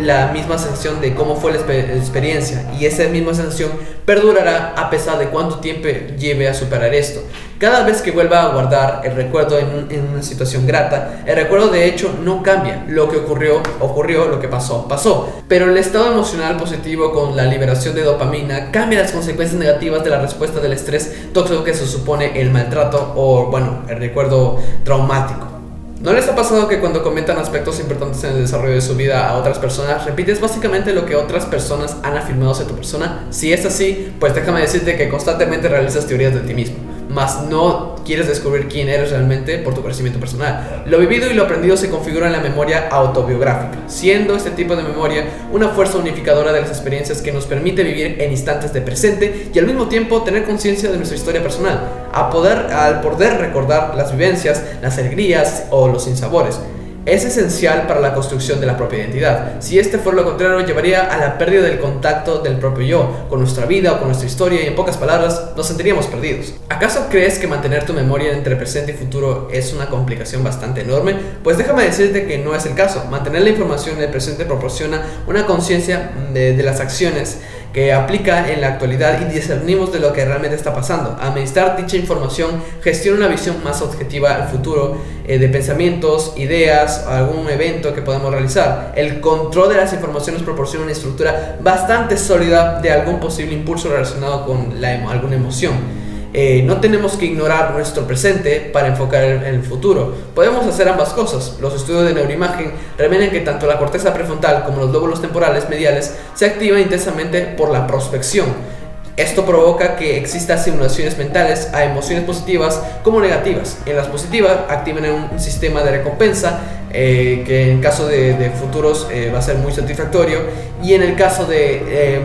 la misma sensación de cómo fue la experiencia, y esa misma sensación perdurará a pesar de cuánto tiempo lleve a superar esto. Cada vez que vuelva a guardar el recuerdo en una situación grata, el recuerdo de hecho no cambia. Lo que ocurrió ocurrió, lo que pasó, pasó. Pero el estado emocional positivo con la liberación de dopamina cambia las consecuencias negativas de la respuesta del estrés tóxico que se supone el maltrato o, bueno, el recuerdo traumático. ¿No les ha pasado que cuando comentan aspectos importantes en el desarrollo de su vida a otras personas, repites básicamente lo que otras personas han afirmado sobre tu persona? Si es así, pues déjame decirte que constantemente realizas teorías de ti mismo, mas no quieres descubrir quién eres realmente por tu crecimiento personal. Lo vivido y lo aprendido se configura en la memoria autobiográfica, siendo este tipo de memoria una fuerza unificadora de las experiencias que nos permite vivir en instantes de presente y al mismo tiempo tener conciencia de nuestra historia personal, al poder recordar las vivencias, las alegrías o los sinsabores. Es esencial para la construcción de la propia identidad. Si este fuera lo contrario, llevaría a la pérdida del contacto del propio yo con nuestra vida o con nuestra historia y, en pocas palabras, nos sentiríamos perdidos. ¿Acaso crees que mantener tu memoria entre presente y futuro es una complicación bastante enorme? Pues déjame decirte que no es el caso. Mantener la información en el presente proporciona una conciencia de las acciones que aplica en la actualidad y discernimos de lo que realmente está pasando. Administrar dicha información gestiona una visión más objetiva al futuro de pensamientos, ideas, algún evento que podamos realizar. El control de las informaciones proporciona una estructura bastante sólida de algún posible impulso relacionado con alguna emoción. No tenemos que ignorar nuestro presente para enfocar en el futuro. Podemos hacer ambas cosas. Los estudios de neuroimagen revelan que tanto la corteza prefrontal como los lóbulos temporales mediales se activan intensamente por la prospección. Esto provoca que existan simulaciones mentales a emociones positivas como negativas. En las positivas activan un sistema de recompensa que en caso de futuros va a ser muy satisfactorio, y en el caso de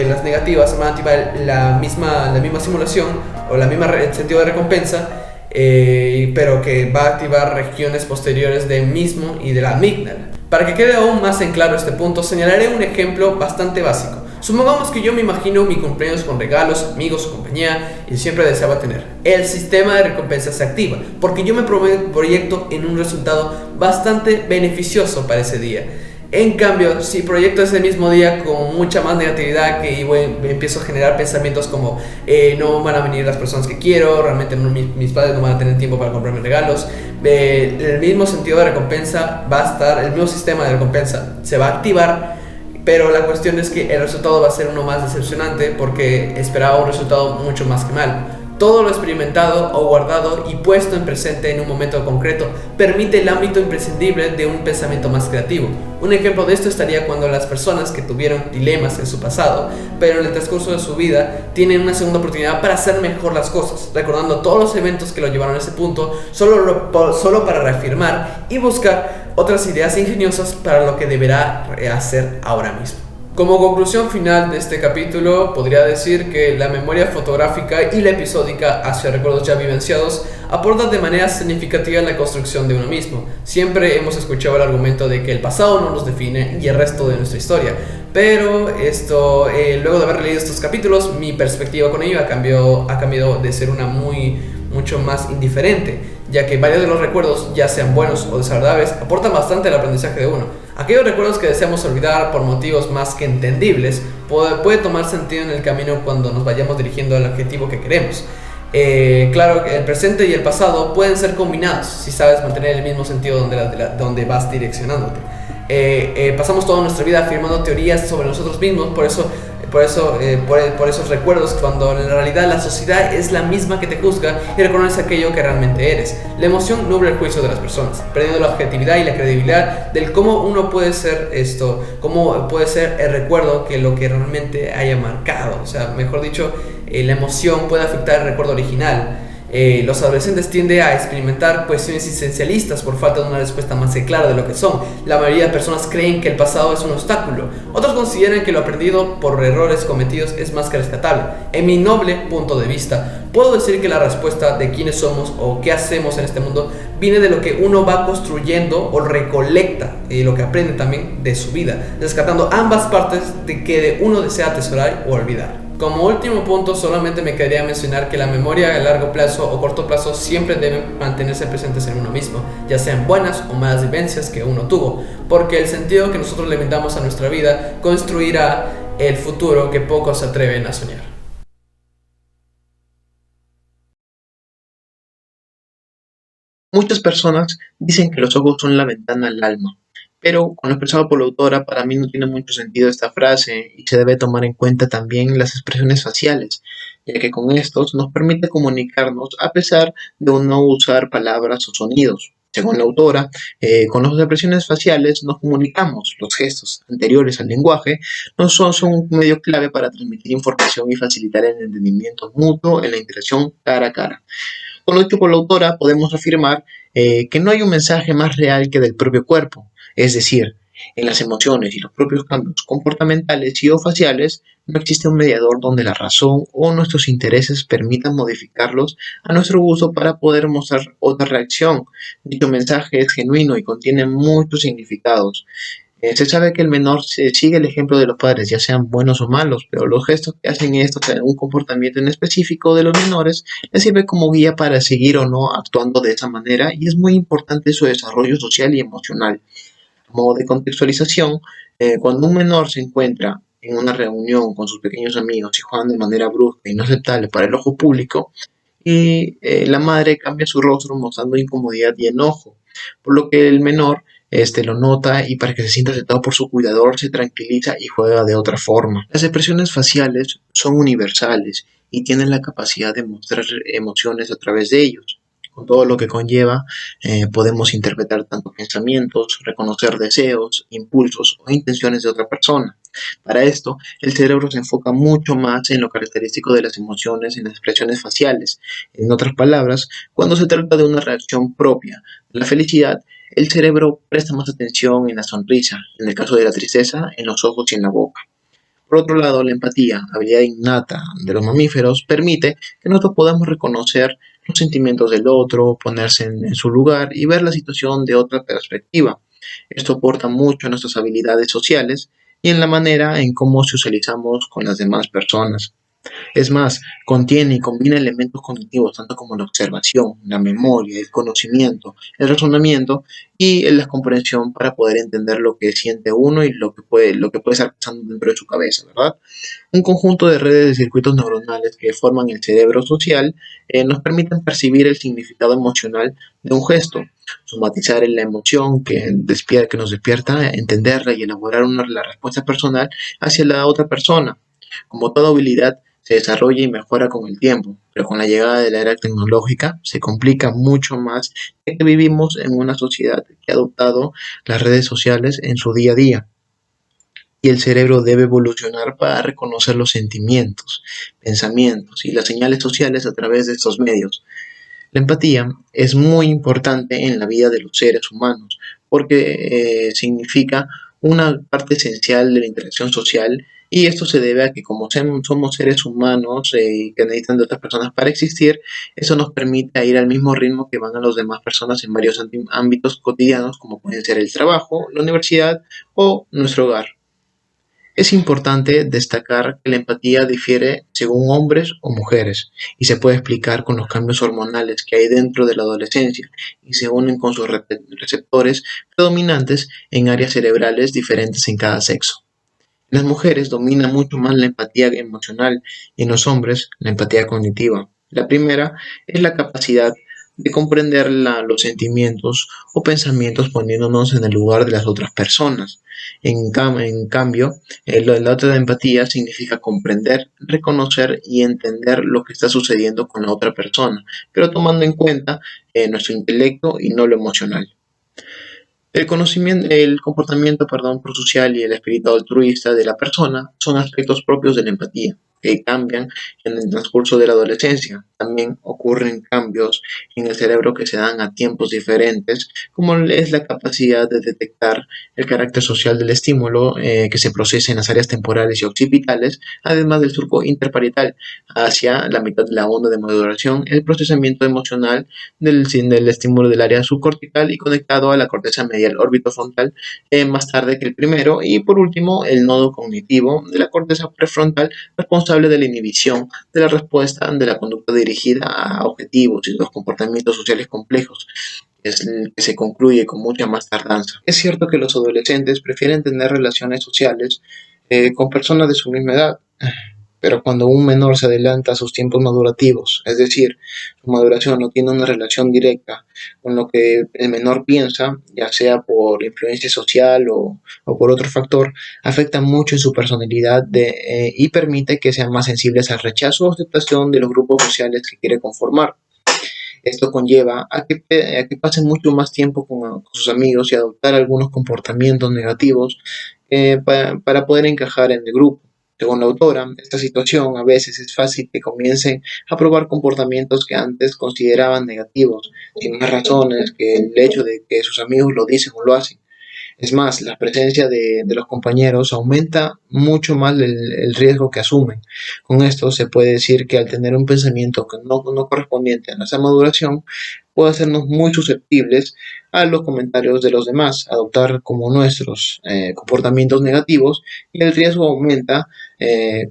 las negativas van a activar la misma simulación o la misma sentido de recompensa, pero que va a activar regiones posteriores del mismo y de la amígdala. Para que quede aún más en claro este punto, señalaré un ejemplo bastante básico. Supongamos que yo me imagino mi cumpleaños con regalos, amigos, compañía y siempre deseaba tener. El sistema de recompensa se activa porque yo me proyecto en un resultado bastante beneficioso para ese día. En cambio, si proyecto ese mismo día con mucha más negatividad, que empiezo a generar pensamientos como no van a venir las personas que quiero, realmente mis padres no van a tener tiempo para comprarme regalos, el mismo sentido de recompensa va a estar, el mismo sistema de recompensa se va a activar, pero la cuestión es que el resultado va a ser uno más decepcionante porque esperaba un resultado mucho más que mal. Todo lo experimentado o guardado y puesto en presente en un momento concreto permite el ámbito imprescindible de un pensamiento más creativo. Un ejemplo de esto estaría cuando las personas que tuvieron dilemas en su pasado, pero en el transcurso de su vida, tienen una segunda oportunidad para hacer mejor las cosas, recordando todos los eventos que lo llevaron a ese punto, solo para reafirmar y buscar otras ideas ingeniosas para lo que deberá hacer ahora mismo. Como conclusión final de este capítulo, podría decir que la memoria fotográfica y la episódica hacia recuerdos ya vivenciados aportan de manera significativa en la construcción de uno mismo. Siempre hemos escuchado el argumento de que el pasado no nos define y el resto de nuestra historia, pero luego de haber leído estos capítulos, mi perspectiva con ello ha cambiado de ser una mucho más indiferente, ya que varios de los recuerdos, ya sean buenos o desagradables, aportan bastante al aprendizaje de uno. Aquellos recuerdos que deseamos olvidar por motivos más que entendibles puede tomar sentido en el camino cuando nos vayamos dirigiendo al objetivo que queremos. Claro, el presente y el pasado pueden ser combinados si sabes mantener el mismo sentido donde vas direccionándote. Pasamos toda nuestra vida afirmando teorías sobre nosotros mismos, por esos recuerdos, cuando en realidad la sociedad es la misma que te juzga y reconoce aquello que realmente eres. La emoción nubla el juicio de las personas, perdiendo la objetividad y la credibilidad del cómo uno puede ser cómo puede ser el recuerdo que lo que realmente haya marcado. O sea, mejor dicho, la emoción puede afectar el recuerdo original. Los adolescentes tienden a experimentar cuestiones esencialistas por falta de una respuesta más clara de lo que son. La mayoría de personas creen que el pasado es un obstáculo. Otros consideran que lo aprendido por errores cometidos es más que rescatable. En mi noble punto de vista, puedo decir que la respuesta de quiénes somos o qué hacemos en este mundo viene de lo que uno va construyendo o recolecta, y lo que aprende también de su vida, rescatando ambas partes de que uno desea atesorar o olvidar. Como último punto, solamente me quedaría mencionar que la memoria a largo plazo o corto plazo siempre debe mantenerse presentes en uno mismo, ya sean buenas o malas vivencias que uno tuvo, porque el sentido que nosotros le damos a nuestra vida construirá el futuro que pocos se atreven a soñar. Muchas personas dicen que los ojos son la ventana al alma, Pero con lo expresado por la autora, para mí no tiene mucho sentido esta frase y se debe tomar en cuenta también las expresiones faciales, ya que con estos nos permite comunicarnos a pesar de no usar palabras o sonidos. Según la autora, con las expresiones faciales nos comunicamos. Los gestos anteriores al lenguaje son un medio clave para transmitir información y facilitar el entendimiento mutuo en la interacción cara a cara. Con lo dicho por la autora, podemos afirmar que no hay un mensaje más real que del propio cuerpo, es decir, en las emociones y los propios cambios comportamentales y o faciales no existe un mediador donde la razón o nuestros intereses permitan modificarlos a nuestro gusto para poder mostrar otra reacción. Dicho mensaje es genuino y contiene muchos significados. Se sabe que el menor sigue el ejemplo de los padres, ya sean buenos o malos, pero los gestos que hacen estos en un comportamiento en específico de los menores les sirve como guía para seguir o no actuando de esa manera y es muy importante su desarrollo social y emocional. A modo de contextualización, cuando un menor se encuentra en una reunión con sus pequeños amigos y juegan de manera brusca y no aceptable para el ojo público, y la madre cambia su rostro mostrando incomodidad y enojo, por lo que el menor lo nota y para que se sienta aceptado por su cuidador se tranquiliza y juega de otra forma. Las expresiones faciales son universales y tienen la capacidad de mostrar emociones a través de ellos. Con todo lo que conlleva, podemos interpretar tanto pensamientos, reconocer deseos, impulsos o intenciones de otra persona. Para esto, el cerebro se enfoca mucho más en lo característico de las emociones en las expresiones faciales. En otras palabras, cuando se trata de una reacción propia de la felicidad, el cerebro presta más atención en la sonrisa, en el caso de la tristeza, en los ojos y en la boca. Por otro lado, la empatía, habilidad innata de los mamíferos, permite que nosotros podamos reconocer los sentimientos del otro, ponerse en su lugar y ver la situación de otra perspectiva. Esto aporta mucho a nuestras habilidades sociales y en la manera en cómo socializamos con las demás personas. Es más, contiene y combina elementos cognitivos tanto como la observación, la memoria, el conocimiento, el razonamiento y la comprensión para poder entender lo que siente uno y lo que puede estar pasando dentro de su cabeza, ¿verdad? Un conjunto de redes de circuitos neuronales que forman el cerebro social nos permiten percibir el significado emocional de un gesto, somatizar en la emoción que nos despierta, entenderla y elaborar la respuesta personal hacia la otra persona. Como toda habilidad, se desarrolla y mejora con el tiempo, pero con la llegada de la era tecnológica se complica mucho más, ya que vivimos en una sociedad que ha adoptado las redes sociales en su día a día y el cerebro debe evolucionar para reconocer los sentimientos, pensamientos y las señales sociales a través de estos medios. La empatía es muy importante en la vida de los seres humanos porque significa una parte esencial de la interacción social y esto se debe a que como somos seres humanos que necesitan de otras personas para existir, eso nos permite ir al mismo ritmo que van a las demás personas en varios ámbitos cotidianos como pueden ser el trabajo, la universidad o nuestro hogar. Es importante destacar que la empatía difiere según hombres o mujeres y se puede explicar con los cambios hormonales que hay dentro de la adolescencia y se unen con sus receptores predominantes en áreas cerebrales diferentes en cada sexo. En las mujeres domina mucho más la empatía emocional y en los hombres la empatía cognitiva. La primera es la capacidad de comprender los sentimientos o pensamientos poniéndonos en el lugar de las otras personas. En cambio, la otra empatía significa comprender, reconocer y entender lo que está sucediendo con la otra persona, pero tomando en cuenta nuestro intelecto y no lo emocional. El comportamiento prosocial y el espíritu altruista de la persona son aspectos propios de la empatía, que cambian en el transcurso de la adolescencia. También ocurren cambios en el cerebro que se dan a tiempos diferentes, como es la capacidad de detectar el carácter social del estímulo que se procesa en las áreas temporales y occipitales, además del surco interparietal hacia la mitad de la onda de maduración, el procesamiento emocional del estímulo del área subcortical y conectado a la corteza medial orbitofrontal más tarde que el primero, y por último el nodo cognitivo de la corteza prefrontal responsable de la inhibición de la respuesta de la conducta dirigida a objetivos y los comportamientos sociales complejos, es el que se concluye con mucha más tardanza. Es cierto que los adolescentes prefieren tener relaciones sociales con personas de su misma edad, Pero cuando un menor se adelanta a sus tiempos madurativos, es decir, su maduración no tiene una relación directa con lo que el menor piensa, ya sea por influencia social o por otro factor, afecta mucho en su personalidad y permite que sean más sensibles al rechazo o aceptación de los grupos sociales que quiere conformar. Esto conlleva a que pasen mucho más tiempo con sus amigos y adoptar algunos comportamientos negativos para poder encajar en el grupo. Según la autora, esta situación a veces es fácil que comiencen a probar comportamientos que antes consideraban negativos, sin más razones que el hecho de que sus amigos lo dicen o lo hacen. Es más, la presencia de los compañeros aumenta mucho más el riesgo que asumen. Con esto se puede decir que al tener un pensamiento que no correspondiente a nuestra maduración, puede hacernos muy susceptibles a los comentarios de los demás, adoptar como nuestros comportamientos negativos, y el riesgo aumenta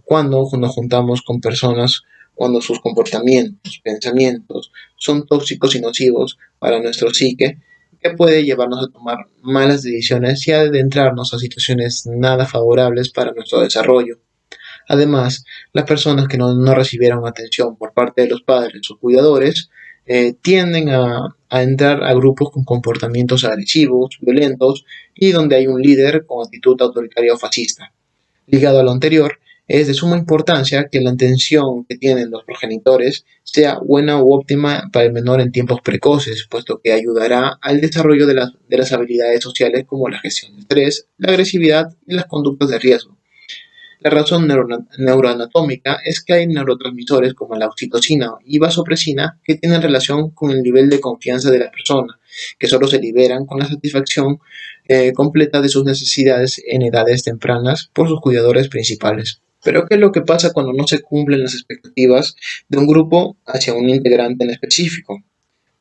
cuando nos juntamos con personas cuando sus comportamientos, pensamientos son tóxicos y nocivos para nuestro psique, que puede llevarnos a tomar malas decisiones y a adentrarnos a situaciones nada favorables para nuestro desarrollo. Además, las personas que no recibieron atención por parte de los padres o cuidadores tienden a entrar a grupos con comportamientos agresivos, violentos y donde hay un líder con actitud autoritaria o fascista. Ligado a lo anterior, es de suma importancia que la atención que tienen los progenitores sea buena u óptima para el menor en tiempos precoces, puesto que ayudará al desarrollo de las habilidades sociales como la gestión de estrés, la agresividad y las conductas de riesgo. La razón neuroanatómica es que hay neurotransmisores como la oxitocina y vasopresina que tienen relación con el nivel de confianza de la persona, que solo se liberan con la satisfacción completa de sus necesidades en edades tempranas por sus cuidadores principales. Pero ¿qué es lo que pasa cuando no se cumplen las expectativas de un grupo hacia un integrante en específico?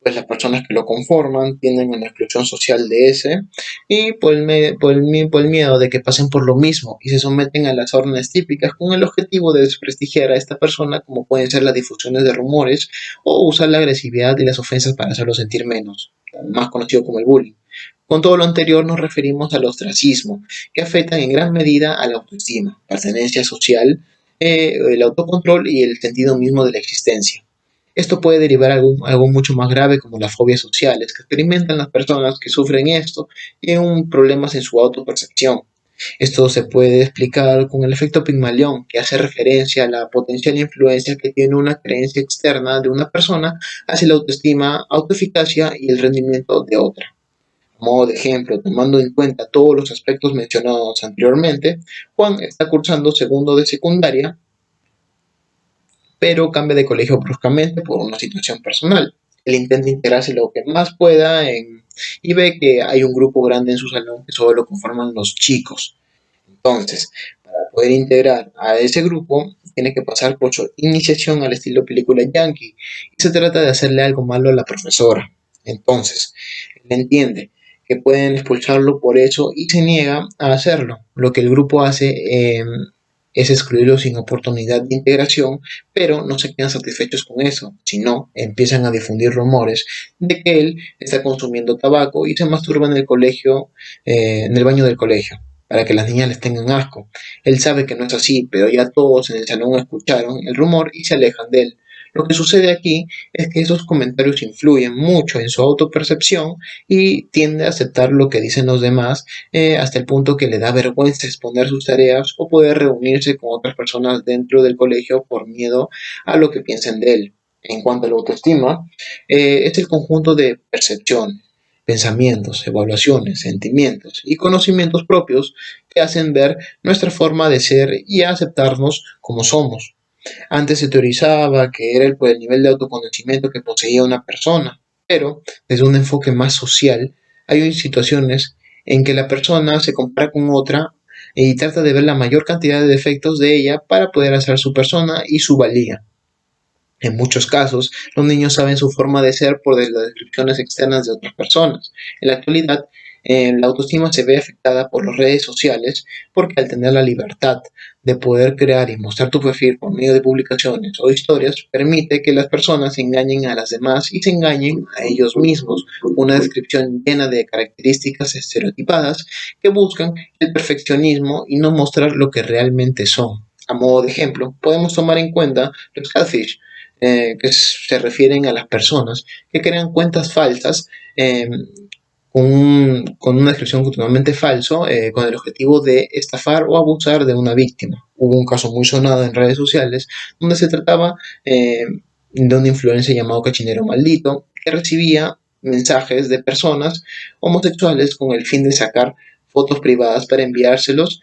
Pues las personas que lo conforman tienden a la exclusión social de ese y por el miedo de que pasen por lo mismo y se someten a las órdenes típicas con el objetivo de desprestigiar a esta persona, como pueden ser las difusiones de rumores o usar la agresividad y las ofensas para hacerlo sentir menos, más conocido como el bullying. Con todo lo anterior nos referimos al ostracismo, que afectan en gran medida a la autoestima, pertenencia social, el autocontrol y el sentido mismo de la existencia. Esto puede derivar algo mucho más grave como las fobias sociales que experimentan las personas que sufren esto y en problemas en su autopercepción. Esto se puede explicar con el efecto Pigmalión, que hace referencia a la potencial influencia que tiene una creencia externa de una persona hacia la autoestima, autoeficacia y el rendimiento de otra. A modo de ejemplo, tomando en cuenta todos los aspectos mencionados anteriormente, Juan está cursando segundo de secundaria, pero cambia de colegio bruscamente por una situación personal. Él intenta integrarse lo que más pueda y ve que hay un grupo grande en su salón que solo lo conforman los chicos. Entonces, para poder integrar a ese grupo, tiene que pasar por su iniciación al estilo película yankee y se trata de hacerle algo malo a la profesora. Entonces, él entiende que pueden expulsarlo por eso y se niega a hacerlo. Lo que el grupo hace es excluirlo sin oportunidad de integración, pero no se quedan satisfechos con eso, sino empiezan a difundir rumores de que él está consumiendo tabaco y se masturba en el colegio, en el baño del colegio, para que las niñas les tengan asco. Él sabe que no es así, pero ya todos en el salón escucharon el rumor y se alejan de él. Lo que sucede aquí es que esos comentarios influyen mucho en su autopercepción y tiende a aceptar lo que dicen los demás hasta el punto que le da vergüenza exponer sus tareas o poder reunirse con otras personas dentro del colegio por miedo a lo que piensen de él. En cuanto a la autoestima, es el conjunto de percepciones, pensamientos, evaluaciones, sentimientos y conocimientos propios que hacen ver nuestra forma de ser y aceptarnos como somos. Antes se teorizaba que era por el nivel de autoconocimiento que poseía una persona, pero desde un enfoque más social hay situaciones en que la persona se compara con otra y trata de ver la mayor cantidad de defectos de ella para poder hacer su persona y su valía. En muchos casos, los niños saben su forma de ser por las descripciones externas de otras personas. En la actualidad, la autoestima se ve afectada por las redes sociales porque al tener la libertad de poder crear y mostrar tu perfil por medio de publicaciones o historias, permite que las personas engañen a las demás y se engañen a ellos mismos. Una descripción llena de características estereotipadas que buscan el perfeccionismo y no mostrar lo que realmente son. A modo de ejemplo, podemos tomar en cuenta los catfish, se refieren a las personas que crean cuentas falsas eh, con una descripción totalmente falso, con el objetivo de estafar o abusar de una víctima. Hubo un caso muy sonado en redes sociales donde se trataba de un influencer llamado Cachinero Maldito que recibía mensajes de personas homosexuales con el fin de sacar fotos privadas para enviárselos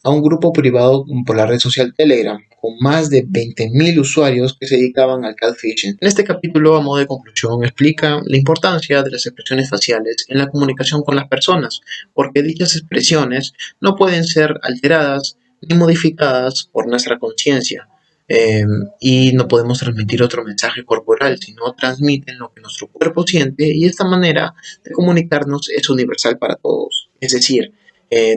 a un grupo privado por la red social Telegram, con más de 20.000 usuarios que se dedicaban al catfishing. En este capítulo, a modo de conclusión, explica la importancia de las expresiones faciales en la comunicación con las personas, porque dichas expresiones no pueden ser alteradas ni modificadas por nuestra conciencia. Eh, y no podemos transmitir otro mensaje corporal, sino transmiten lo que nuestro cuerpo siente y esta manera de comunicarnos es universal para todos. Es decir,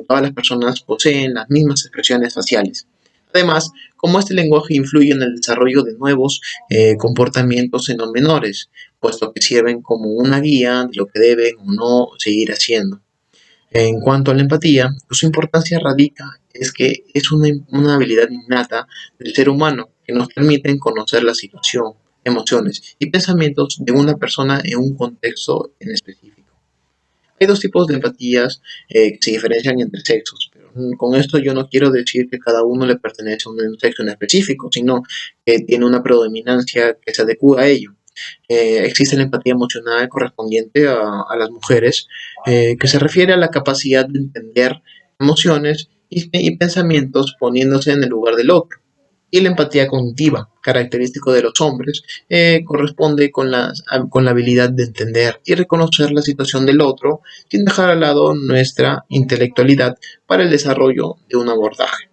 todas las personas poseen las mismas expresiones faciales. Además, como este lenguaje influye en el desarrollo de nuevos comportamientos en los menores, puesto que sirven como una guía de lo que deben o no seguir haciendo. En cuanto a la empatía, su importancia radica es que es una habilidad innata del ser humano que nos permite conocer la situación, emociones y pensamientos de una persona en un contexto en específico. Hay dos tipos de empatías que se diferencian entre sexos, pero con esto yo no quiero decir que cada uno le pertenece a un sexo en específico, sino que tiene una predominancia que se adecua a ello. Existe la empatía emocional correspondiente a las mujeres, que se refiere a la capacidad de entender emociones y pensamientos poniéndose en el lugar del otro. Y la empatía cognitiva, característico de los hombres, corresponde con la habilidad de entender y reconocer la situación del otro sin dejar al lado nuestra intelectualidad para el desarrollo de un abordaje.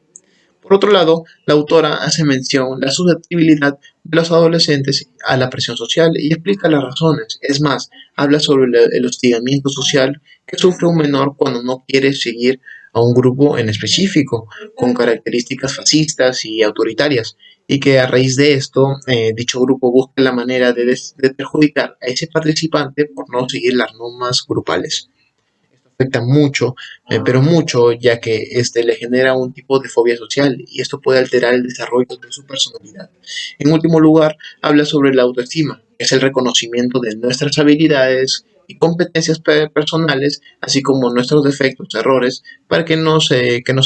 Por otro lado, la autora hace mención la susceptibilidad de los adolescentes a la presión social y explica las razones. Es más, habla sobre el hostigamiento social que sufre un menor cuando no quiere seguir a un grupo en específico, con características fascistas y autoritarias, y que a raíz de esto, dicho grupo busca la manera de perjudicar a ese participante por no seguir las normas grupales afecta mucho, pero mucho, ya que le genera un tipo de fobia social y esto puede alterar el desarrollo de su personalidad. En último lugar, habla sobre la autoestima, que es el reconocimiento de nuestras habilidades y competencias personales, así como nuestros defectos, errores, para que nos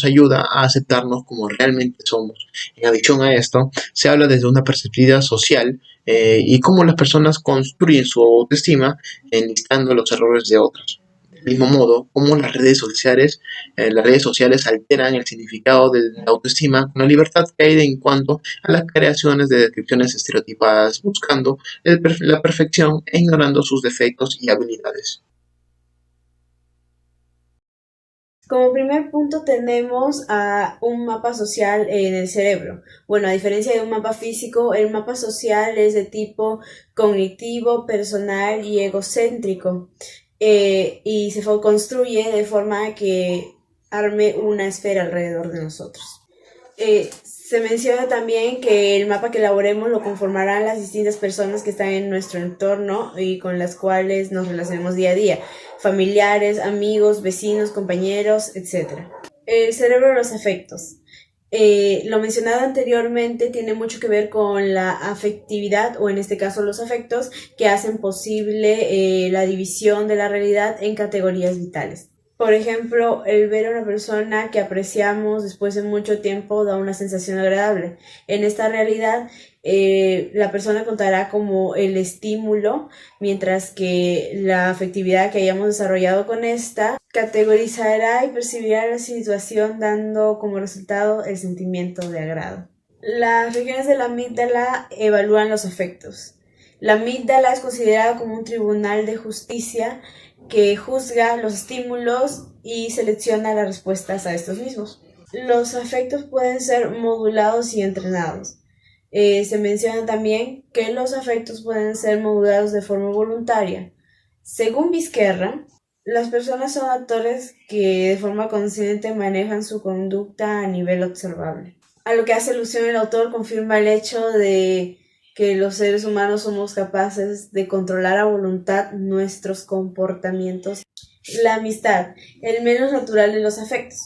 ayuda a aceptarnos como realmente somos. En adición a esto, se habla desde una perspectiva social y cómo las personas construyen su autoestima enlistando los errores de otros. Del mismo modo, como las redes sociales alteran el significado de la autoestima con la libertad que hay en cuanto a las creaciones de descripciones estereotipadas, buscando la perfección e ignorando sus defectos y habilidades. Como primer punto tenemos a un mapa social en el cerebro. Bueno, a diferencia de un mapa físico, el mapa social es de tipo cognitivo, personal y egocéntrico. Y se construye de forma que arme una esfera alrededor de nosotros. Se menciona también que el mapa que elaboremos lo conformarán las distintas personas que están en nuestro entorno y con las cuales nos relacionamos día a día, familiares, amigos, vecinos, compañeros, etc. El cerebro de los afectos. Lo mencionado anteriormente tiene mucho que ver con la afectividad, o en este caso los afectos, que hacen posible la división de la realidad en categorías vitales. Por ejemplo, el ver a una persona que apreciamos después de mucho tiempo da una sensación agradable. En esta realidad, la persona contará como el estímulo, mientras que la afectividad que hayamos desarrollado con esta categorizará y percibirá la situación dando como resultado el sentimiento de agrado. Las regiones de la amígdala evalúan los afectos. La amígdala es considerada como un tribunal de justicia que juzga los estímulos y selecciona las respuestas a estos mismos. Los afectos pueden ser modulados y entrenados. Se menciona también que los afectos pueden ser modulados de forma voluntaria. Según Vizquerra, las personas son actores que de forma consciente manejan su conducta a nivel observable. A lo que hace alusión el autor confirma el hecho de que los seres humanos somos capaces de controlar a voluntad nuestros comportamientos. La amistad, el menos natural de los afectos.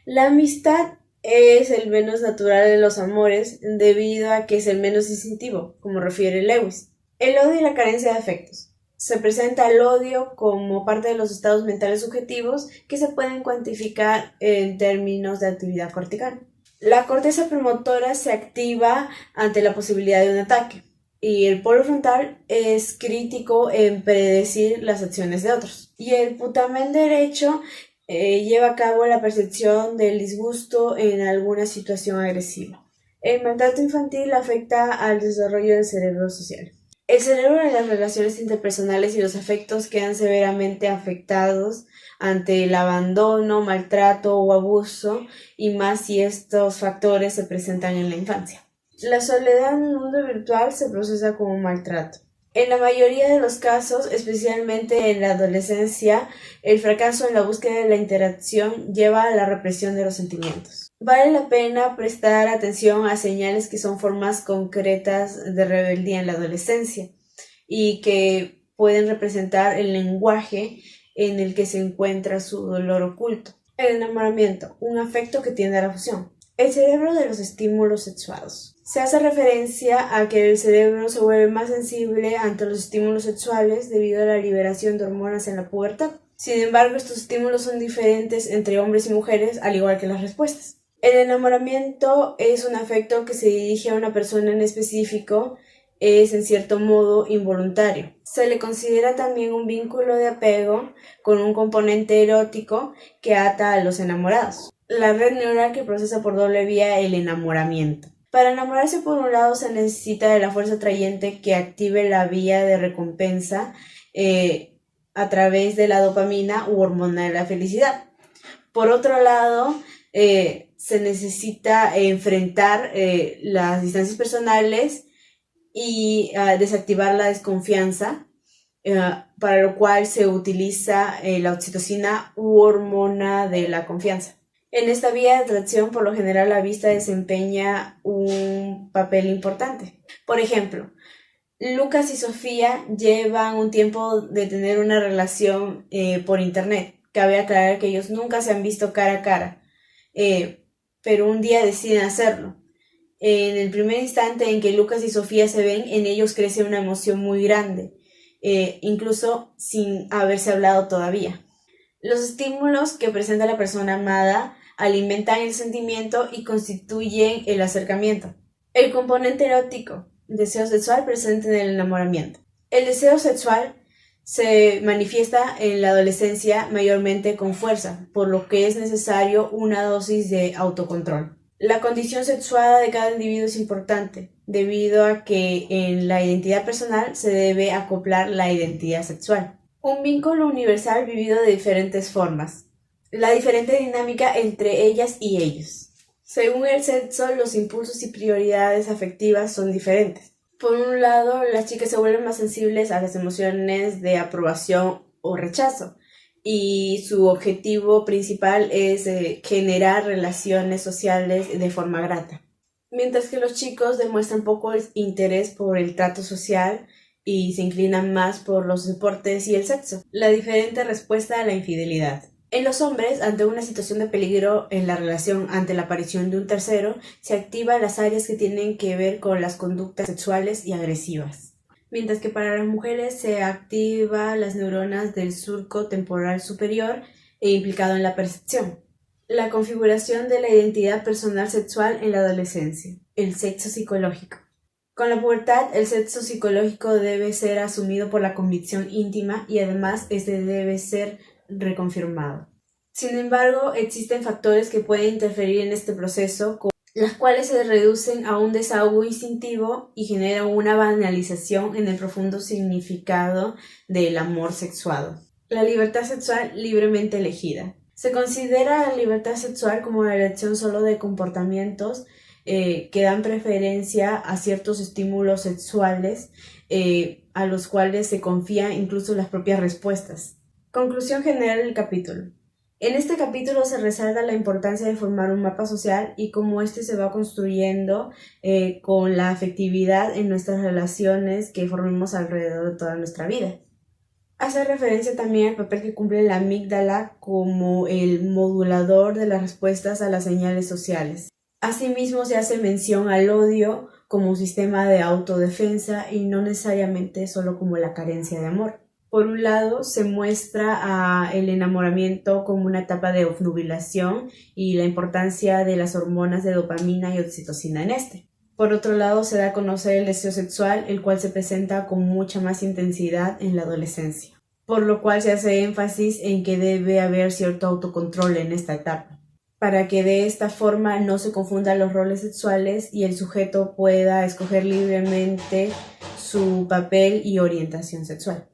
La amistad es el menos natural de los amores debido a que es el menos instintivo, como refiere Lewis. El odio y la carencia de afectos. Se presenta el odio como parte de los estados mentales subjetivos que se pueden cuantificar en términos de actividad cortical. La corteza premotora se activa ante la posibilidad de un ataque y el polo frontal es crítico en predecir las acciones de otros. Y el putamen derecho lleva a cabo la percepción del disgusto en alguna situación agresiva. El maltrato infantil afecta al desarrollo del cerebro social. El cerebro de las relaciones interpersonales y los afectos quedan severamente afectados ante el abandono, maltrato o abuso, y más si estos factores se presentan en la infancia. La soledad en el mundo virtual se procesa como un maltrato. En la mayoría de los casos, especialmente en la adolescencia, el fracaso en la búsqueda de la interacción lleva a la represión de los sentimientos. Vale la pena prestar atención a señales que son formas concretas de rebeldía en la adolescencia y que pueden representar el lenguaje en el que se encuentra su dolor oculto. El enamoramiento, un afecto que tiende a la fusión. El cerebro de los estímulos sexuados. Se hace referencia a que el cerebro se vuelve más sensible ante los estímulos sexuales debido a la liberación de hormonas en la pubertad. Sin embargo, estos estímulos son diferentes entre hombres y mujeres, al igual que las respuestas. El enamoramiento es un afecto que se dirige a una persona en específico, es en cierto modo involuntario. Se le considera también un vínculo de apego con un componente erótico que ata a los enamorados. La red neural que procesa por doble vía el enamoramiento. Para enamorarse, por un lado, se necesita de la fuerza atrayente que active la vía de recompensa a través de la dopamina u hormona de la felicidad. Por otro lado, se necesita enfrentar las distancias personales y desactivar la desconfianza, para lo cual se utiliza la oxitocina u hormona de la confianza. En esta vía de atracción, por lo general, la vista desempeña un papel importante. Por ejemplo, Lucas y Sofía llevan un tiempo de tener una relación por internet. Cabe aclarar que ellos nunca se han visto cara a cara, pero un día deciden hacerlo. En el primer instante en que Lucas y Sofía se ven, en ellos crece una emoción muy grande, incluso sin haberse hablado todavía. Los estímulos que presenta la persona amada alimentan el sentimiento y constituyen el acercamiento. El componente erótico, deseo sexual presente en el enamoramiento. El deseo sexual se manifiesta en la adolescencia mayormente con fuerza, por lo que es necesario una dosis de autocontrol. La condición sexuada de cada individuo es importante, debido a que en la identidad personal se debe acoplar la identidad sexual. Un vínculo universal vivido de diferentes formas. La diferente dinámica entre ellas y ellos. Según el sexo, los impulsos y prioridades afectivas son diferentes. Por un lado, las chicas se vuelven más sensibles a las emociones de aprobación o rechazo, y su objetivo principal es generar relaciones sociales de forma grata. Mientras que los chicos demuestran poco interés por el trato social y se inclinan más por los deportes y el sexo. La diferente respuesta a la infidelidad. En los hombres, ante una situación de peligro en la relación ante la aparición de un tercero, se activan las áreas que tienen que ver con las conductas sexuales y agresivas. Mientras que para las mujeres se activan las neuronas del surco temporal superior e implicado en la percepción. La configuración de la identidad personal sexual en la adolescencia. El sexo psicológico. Con la pubertad, el sexo psicológico debe ser asumido por la convicción íntima y además este debe ser reconfirmado. Sin embargo, existen factores que pueden interferir en este proceso, las cuales se reducen a un desahogo instintivo y generan una banalización en el profundo significado del amor sexuado. La libertad sexual libremente elegida. Se considera la libertad sexual como la elección solo de comportamientos que dan preferencia a ciertos estímulos sexuales a los cuales se confían incluso las propias respuestas. Conclusión general del capítulo. En este capítulo se resalta la importancia de formar un mapa social y cómo este se va construyendo con la afectividad en nuestras relaciones que formemos alrededor de toda nuestra vida. Hace referencia también al papel que cumple la amígdala como el modulador de las respuestas a las señales sociales. Asimismo, se hace mención al odio como un sistema de autodefensa y no necesariamente solo como la carencia de amor. Por un lado, se muestra el enamoramiento como una etapa de obnubilación y la importancia de las hormonas de dopamina y oxitocina en este. Por otro lado, se da a conocer el deseo sexual, el cual se presenta con mucha más intensidad en la adolescencia, por lo cual se hace énfasis en que debe haber cierto autocontrol en esta etapa, para que de esta forma no se confundan los roles sexuales y el sujeto pueda escoger libremente su papel y orientación sexual.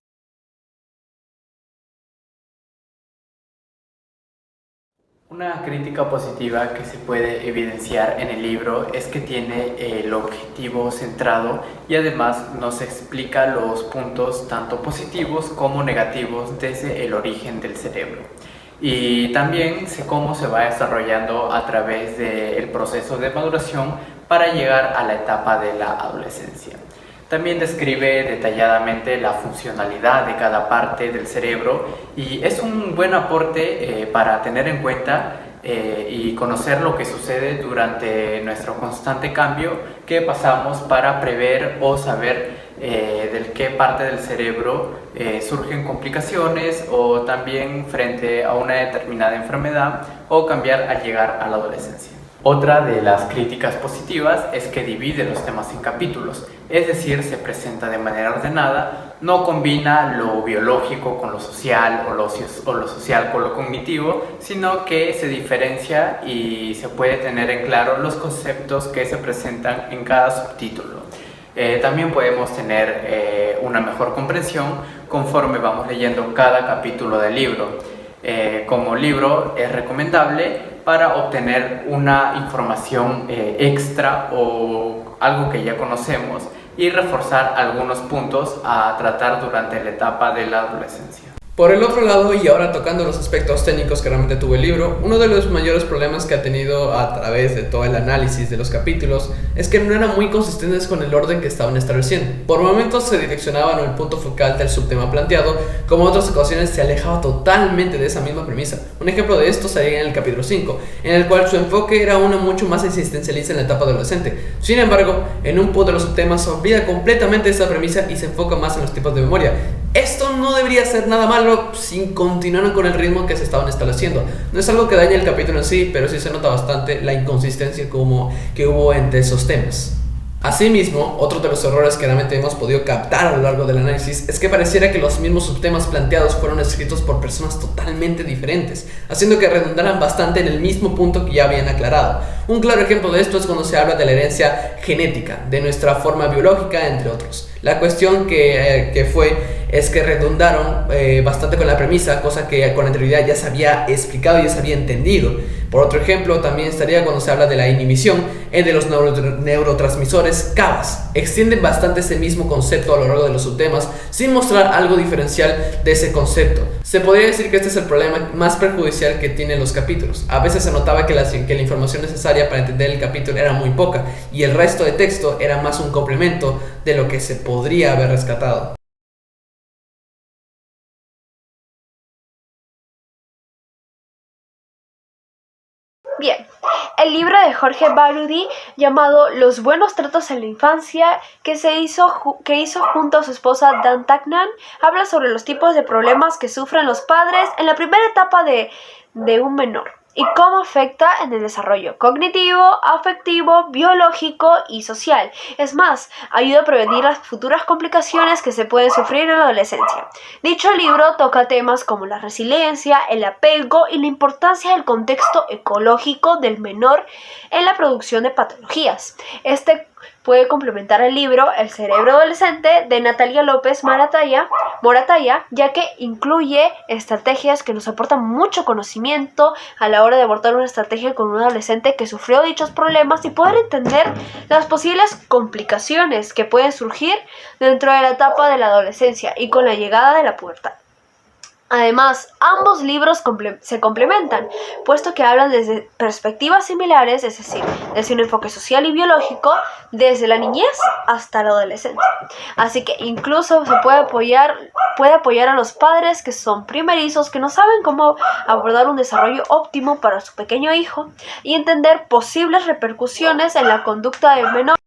Una crítica positiva que se puede evidenciar en el libro es que tiene el objetivo centrado y además nos explica los puntos tanto positivos como negativos desde el origen del cerebro. Y también sé cómo se va desarrollando a través del proceso de maduración para llegar a la etapa de la adolescencia. También describe detalladamente la funcionalidad de cada parte del cerebro y es un buen aporte para tener en cuenta y conocer lo que sucede durante nuestro constante cambio que pasamos para prever o saber de qué parte del cerebro surgen complicaciones o también frente a una determinada enfermedad o cambiar al llegar a la adolescencia. Otra de las críticas positivas es que divide los temas en capítulos, es decir, se presenta de manera ordenada, no combina lo biológico con lo social o lo social con lo cognitivo, sino que se diferencia y se puede tener en claro los conceptos que se presentan en cada subtítulo. También podemos tener una mejor comprensión conforme vamos leyendo cada capítulo del libro. Como libro es recomendable para obtener una información extra o algo que ya conocemos y reforzar algunos puntos a tratar durante la etapa de la adolescencia. Por el otro lado, y ahora tocando los aspectos técnicos que realmente tuvo el libro, uno de los mayores problemas que ha tenido a través de todo el análisis de los capítulos es que no eran muy consistentes con el orden que estaban estableciendo. Por momentos se direccionaban al punto focal del subtema planteado, como en otras ocasiones se alejaba totalmente de esa misma premisa. Un ejemplo de esto sería en el capítulo 5, en el cual su enfoque era uno mucho más existencialista en la etapa adolescente. Sin embargo, en un punto de los subtemas se olvida completamente esa premisa y se enfoca más en los tipos de memoria. Esto no debería ser nada malo si continuaran con el ritmo que se estaban estableciendo. No es algo que dañe el capítulo en sí, pero sí se nota bastante la inconsistencia que hubo entre esos temas. Asimismo, otro de los errores que realmente hemos podido captar a lo largo del análisis es que pareciera que los mismos subtemas planteados fueron escritos por personas totalmente diferentes, haciendo que redundaran bastante en el mismo punto que ya habían aclarado. Un claro ejemplo de esto es cuando se habla de la herencia genética, de nuestra forma biológica, entre otros. La cuestión es que redundaron bastante con la premisa, cosa que con anterioridad ya se había explicado y ya se había entendido. Por otro ejemplo, también estaría cuando se habla de la inhibición de los neurotransmisores GABAs. Extienden bastante ese mismo concepto a lo largo de los subtemas sin mostrar algo diferencial de ese concepto. Se podría decir que este es el problema más perjudicial que tienen los capítulos. A veces se notaba que la información necesaria para entender el capítulo era muy poca y el resto de texto era más un complemento de lo que se podría haber rescatado. Bien, el libro de Jorge Barudy llamado Los buenos tratos en la infancia, que hizo junto a su esposa Dan Tacnan, habla sobre los tipos de problemas que sufren los padres en la primera etapa de un menor y cómo afecta en el desarrollo cognitivo, afectivo, biológico y social. Es más, ayuda a prevenir las futuras complicaciones que se pueden sufrir en la adolescencia. Dicho libro toca temas como la resiliencia, el apego y la importancia del contexto ecológico del menor en la producción de patologías. Este puede complementar el libro El cerebro adolescente de Natalia López Moratalla, ya que incluye estrategias que nos aportan mucho conocimiento a la hora de abordar una estrategia con un adolescente que sufrió dichos problemas y poder entender las posibles complicaciones que pueden surgir dentro de la etapa de la adolescencia y con la llegada de la pubertad. Además, ambos libros se complementan, puesto que hablan desde perspectivas similares, es decir, desde un enfoque social y biológico, desde la niñez hasta la adolescencia. Así que incluso se puede apoyar a los padres que son primerizos, que no saben cómo abordar un desarrollo óptimo para su pequeño hijo y entender posibles repercusiones en la conducta del menor.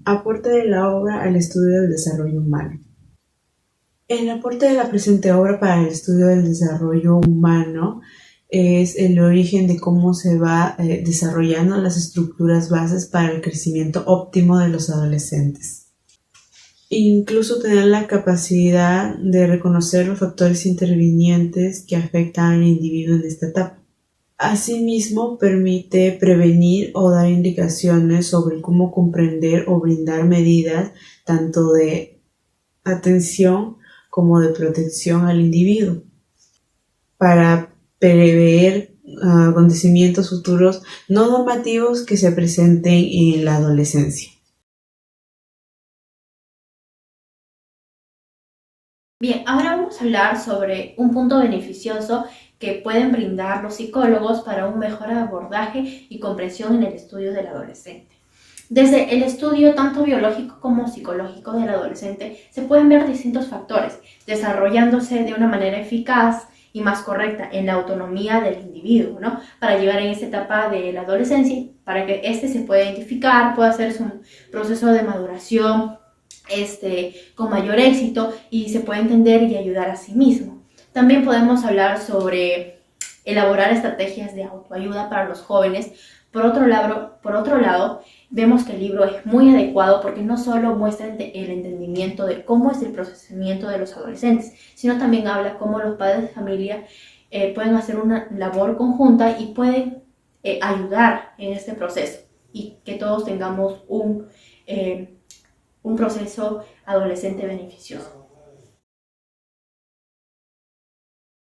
Aporte de la obra al estudio del desarrollo humano. El aporte de la presente obra para el estudio del desarrollo humano es el origen de cómo se va desarrollando las estructuras bases para el crecimiento óptimo de los adolescentes. Incluso tener la capacidad de reconocer los factores intervinientes que afectan al individuo en esta etapa. Asimismo, permite prevenir o dar indicaciones sobre cómo comprender o brindar medidas tanto de atención como de protección al individuo para prever acontecimientos futuros no normativos que se presenten en la adolescencia. Bien, ahora vamos a hablar sobre un punto beneficioso que pueden brindar los psicólogos para un mejor abordaje y comprensión en el estudio del adolescente. Desde el estudio tanto biológico como psicológico del adolescente se pueden ver distintos factores desarrollándose de una manera eficaz y más correcta en la autonomía del individuo, ¿no? Para llegar en esta etapa de la adolescencia, para que éste se pueda identificar, pueda hacer su proceso de maduración con mayor éxito y se pueda entender y ayudar a sí mismo. También podemos hablar sobre elaborar estrategias de autoayuda para los jóvenes. Por otro lado, vemos que el libro es muy adecuado porque no solo muestra el entendimiento de cómo es el procesamiento de los adolescentes, sino también habla cómo los padres de familia pueden hacer una labor conjunta y pueden ayudar en este proceso y que todos tengamos un proceso adolescente beneficioso.